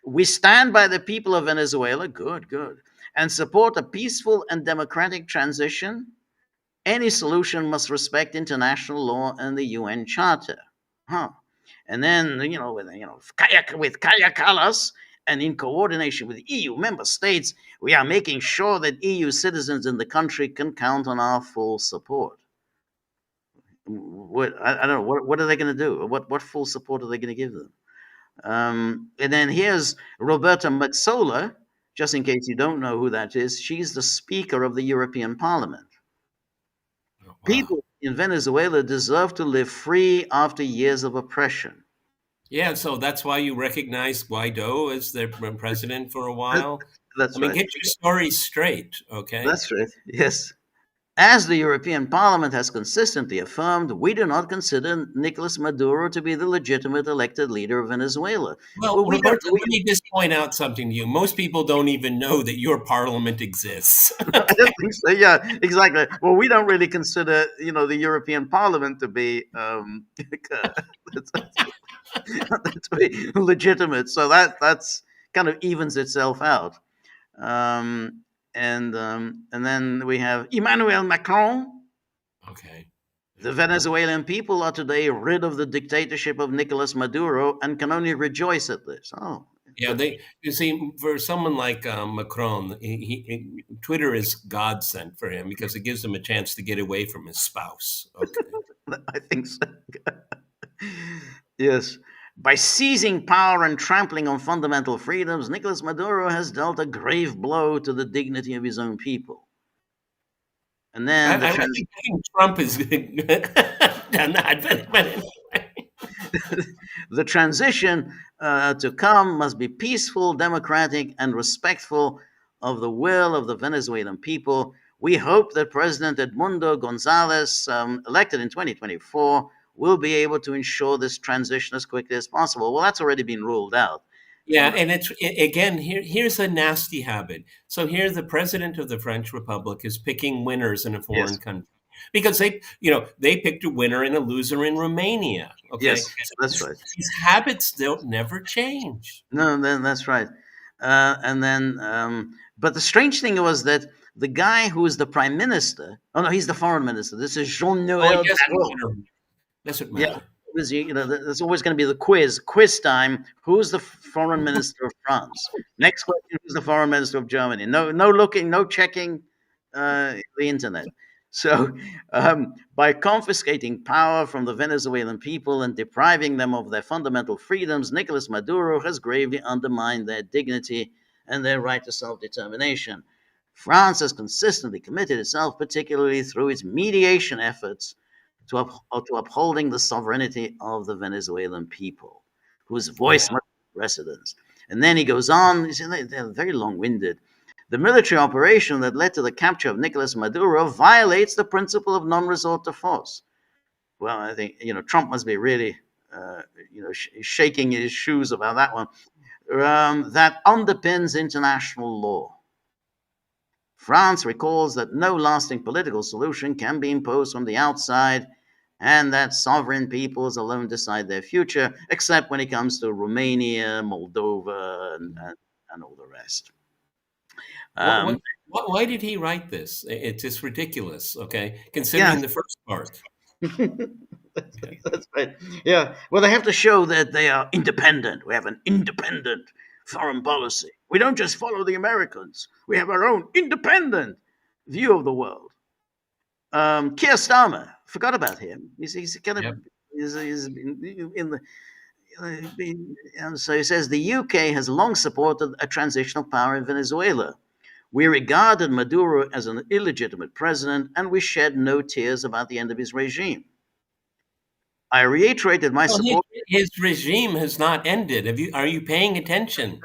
We stand by the people of Venezuela. Good, good. And support a peaceful and democratic transition. Any solution must respect international law and the UN Charter. Huh. And then, with Kaya Kallas and in coordination with EU member states, we are making sure that EU citizens in the country can count on our full support. I don't know. What are they going to do? What full support are they going to give them? And then here's Roberta Metsola. Just in case you don't know who that is, she's the Speaker of the European Parliament. Oh, wow. People in Venezuela deserve to live free after years of oppression. Yeah, so that's why you recognize Guaido as their president for a while. That's I mean, right. get your stories straight, okay? That's right. Yes. As the European Parliament has consistently affirmed, we do not consider Nicolas Maduro to be the legitimate elected leader of Venezuela. Well, We don't. Roberta, let me just point out something to you. Most people don't even know that your parliament exists. I don't think so. Yeah, exactly. Well, we don't really consider, the European Parliament to be to be legitimate. So that's kind of evens itself out. And then we have Emmanuel Macron. Okay. The Venezuelan people are today rid of the dictatorship of Nicolas Maduro and can only rejoice at this. Oh, Yeah, you see, for someone like Macron, Twitter is godsend for him because it gives him a chance to get away from his spouse. Okay. I think so. Yes. By seizing power and trampling on fundamental freedoms, Nicolas Maduro has dealt a grave blow to the dignity of his own people. And then I think Trump has done that, but anyway. The transition to come must be peaceful, democratic, and respectful of the will of the Venezuelan people. We hope that President Edmundo Gonzalez, elected in 2024, will be able to ensure this transition as quickly as possible. Well, that's already been ruled out. Yeah, and again, here's a nasty habit. So here the president of the French Republic is picking winners in a foreign country because they picked a winner and a loser in Romania. Okay, yes, that's right. These habits don't never change. No, then that's right. And then, but the strange thing was that the guy who is the prime minister. Oh no, he's the foreign minister. This is Jean-Noël Barrot. That's what matters. Yeah, there's always going to be the quiz time. Who's the foreign minister of France? Next question: who's the foreign minister of Germany? No looking, no checking the internet. So, by confiscating power from the Venezuelan people and depriving them of their fundamental freedoms, Nicolas Maduro has gravely undermined their dignity and their right to self-determination. France has consistently committed itself, particularly through its mediation efforts, to upholding the sovereignty of the Venezuelan people, whose voice must have precedence. And then he goes on, they're very long winded. The military operation that led to the capture of Nicolas Maduro violates the principle of non resort to force. Well, I think, Trump must be really, shaking his shoes about that one. That underpins international law. France recalls that no lasting political solution can be imposed from the outside, and that sovereign peoples alone decide their future, except when it comes to Romania, Moldova, and all the rest. What, Um, why did he write this? It's just ridiculous, okay? yeah, Considering the first part. that's right. Yeah. Well, they have to show that they are independent. We have an independent foreign policy. We don't just follow the Americans. We have our own independent view of the world. Keir Starmer, forgot about him. He's kind of Yep. he's in the. And so he says the UK has long supported a transitional power in Venezuela. We regarded Maduro as an illegitimate president, and we shed no tears about the end of his regime. I reiterated my Well, support. his regime has not ended. Are you paying attention?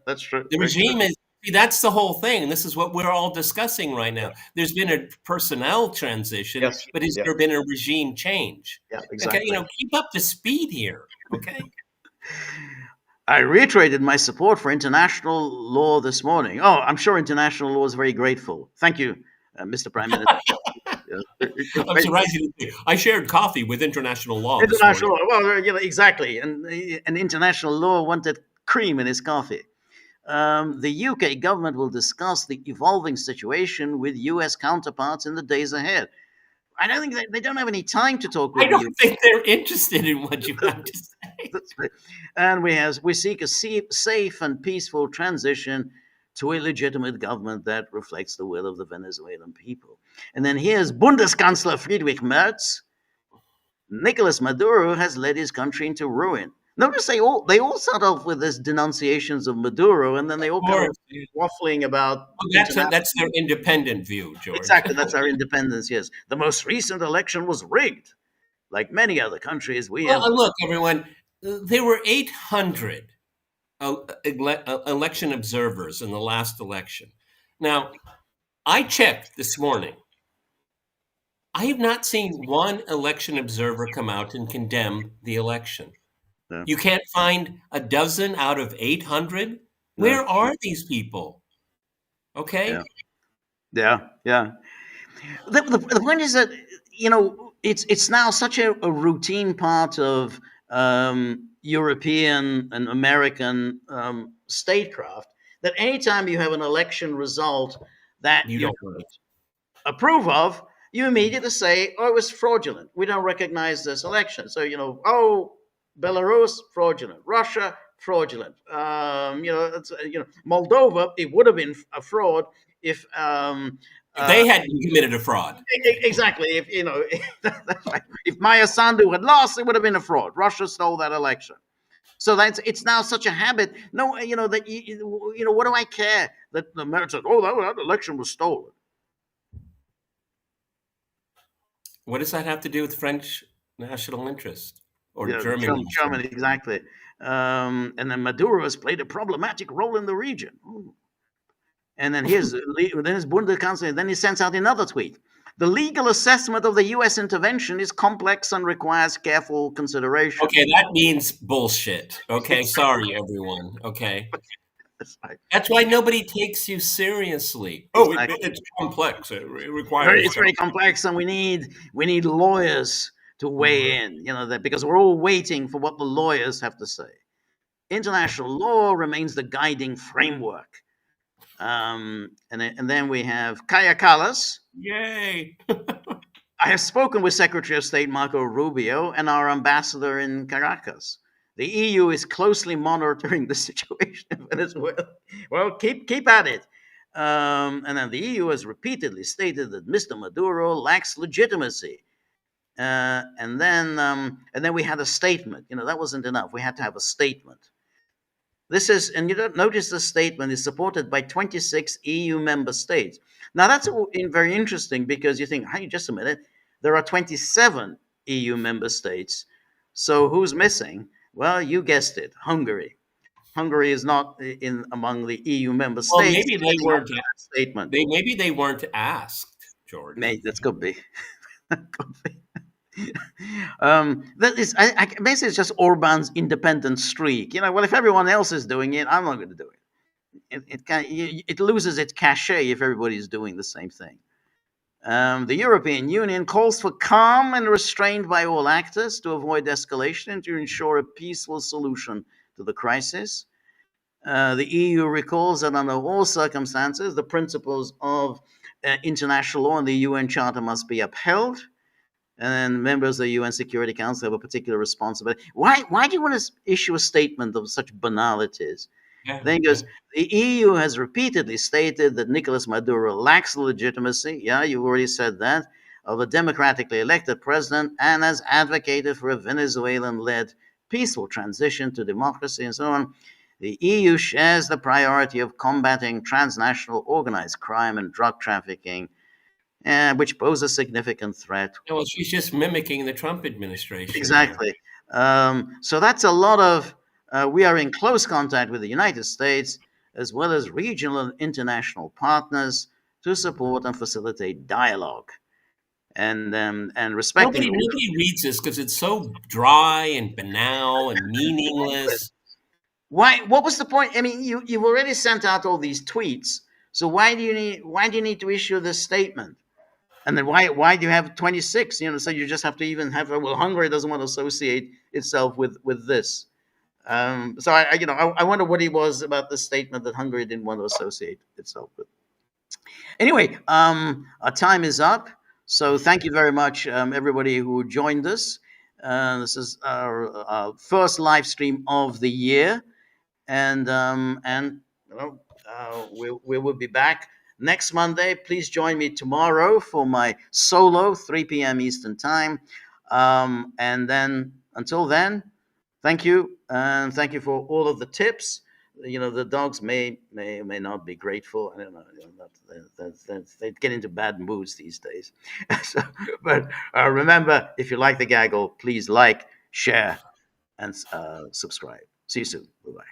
That's true. The regime is, see, that's the whole thing. This is what we're all discussing right now. There's been a personnel transition, Yes. but has Yeah. there been a regime change? Yeah, Okay, exactly. keep up to speed here. Okay. I reiterated my support for international law this morning. Oh, I'm sure international law is very grateful. Thank you, Mr. Prime Minister. I'm surprised you didn't say, I shared coffee with international law this International morning. law. Well, exactly. And international law wanted cream in his coffee. The UK government will discuss the evolving situation with US counterparts in the days ahead. I don't think they don't have any time to talk with I the don't think they're interested in what you have to say. That's right. And we seek a safe and peaceful transition to a legitimate government that reflects the will of the Venezuelan people. And then here's Bundeskanzler Friedrich Merz. Nicolas Maduro has led his country into ruin. Notice they all start off with this denunciations of Maduro, and then they all come waffling about. That's their independent view, George. Exactly, that's our independence. Yes, the most recent election was rigged. Like many other countries, Look, everyone, there were 800 election observers in the last election. Now, I checked this morning. I have not seen one election observer come out and condemn the election. No. You can't find a dozen out of 800? No. Where are these people? Okay? Yeah. The point is that, it's now such a routine part of European and American statecraft that anytime you have an election result that You don't want it. approve of, you immediately say, "Oh, it was fraudulent. We don't recognize this election." So Belarus fraudulent, Russia fraudulent. Moldova, it would have been a fraud if They hadn't committed a fraud. exactly. If if Maya Sandu had lost, it would have been a fraud. Russia stole that election. So it's now such a habit. No, that what do I care that the Americans said, "Oh, that election was stolen." What does that have to do with French national interest or German? Germany, exactly. And then Maduro has played a problematic role in the region. Ooh. And then here's Bundeskanzler. Then he sends out another tweet. The legal assessment of the U.S. intervention is complex and requires careful consideration. Okay, that means bullshit. Okay, sorry, everyone. Okay. That's why nobody takes you seriously. Oh, it's complex. It requires. It's very complex, and we need lawyers to weigh in. Because we're all waiting for what the lawyers have to say. International law remains the guiding framework. And then we have Kaja Kallas. Yay! I have spoken with Secretary of State Marco Rubio and our ambassador in Caracas. The EU is closely monitoring the situation in Venezuela. Well, keep at it. And then the EU has repeatedly stated that Mr. Maduro lacks legitimacy. And then we had a statement. That wasn't enough. We had to have a statement. This is, and you don't notice the statement is supported by 26 EU member states. Now that's very interesting because you think, hey, just a minute, there are 27 EU member states. So who's missing? Well, you guessed it, Hungary. Hungary is not in among the EU member Well, states. maybe they Sitting on weren't. that statement. Maybe they weren't asked, George. Mate, that's could be. Could be. That is, basically, it's just Orban's independent streak. Well, if everyone else is doing it, I'm not going to do it. It loses its cachet if everybody's doing the same thing. The European Union calls for calm and restraint by all actors to avoid escalation and to ensure a peaceful solution to the crisis. The EU recalls that under all circumstances, the principles of international law and the UN Charter must be upheld. And members of the UN Security Council have a particular responsibility. Why do you want to issue a statement of such banalities? Yeah, Then he yeah. goes, the EU has repeatedly stated that Nicolas Maduro lacks the legitimacy, yeah, you've already said that, of a democratically elected president and has advocated for a Venezuelan led peaceful transition to democracy and so on. The EU shares the priority of combating transnational organized crime and drug trafficking, which pose a significant threat. Well, she's just mimicking the Trump administration here. Exactly. So that's a lot of. We are in close contact with the United States as well as regional and international partners to support and facilitate dialogue and respecting. Nobody reads this because it's so dry and banal and meaningless. Why? What was the point? I mean, you've already sent out all these tweets. So why do you need to issue this statement? And then why do you have 26? So you just have to even have, well, Hungary doesn't want to associate itself with this. So I wonder what it was about this statement that Hungary didn't want to associate itself with. Anyway, our time is up. So thank you very much, everybody who joined us. This is our first live stream of the year, and we will be back next Monday. Please join me tomorrow for my solo 3 p.m. Eastern time. And then until then, thank you, and thank you for all of the tips. The dogs may not be grateful. I don't know. They get into bad moods these days. But remember, if you like the Gaggle, please like, share, and subscribe. See you soon. Bye bye.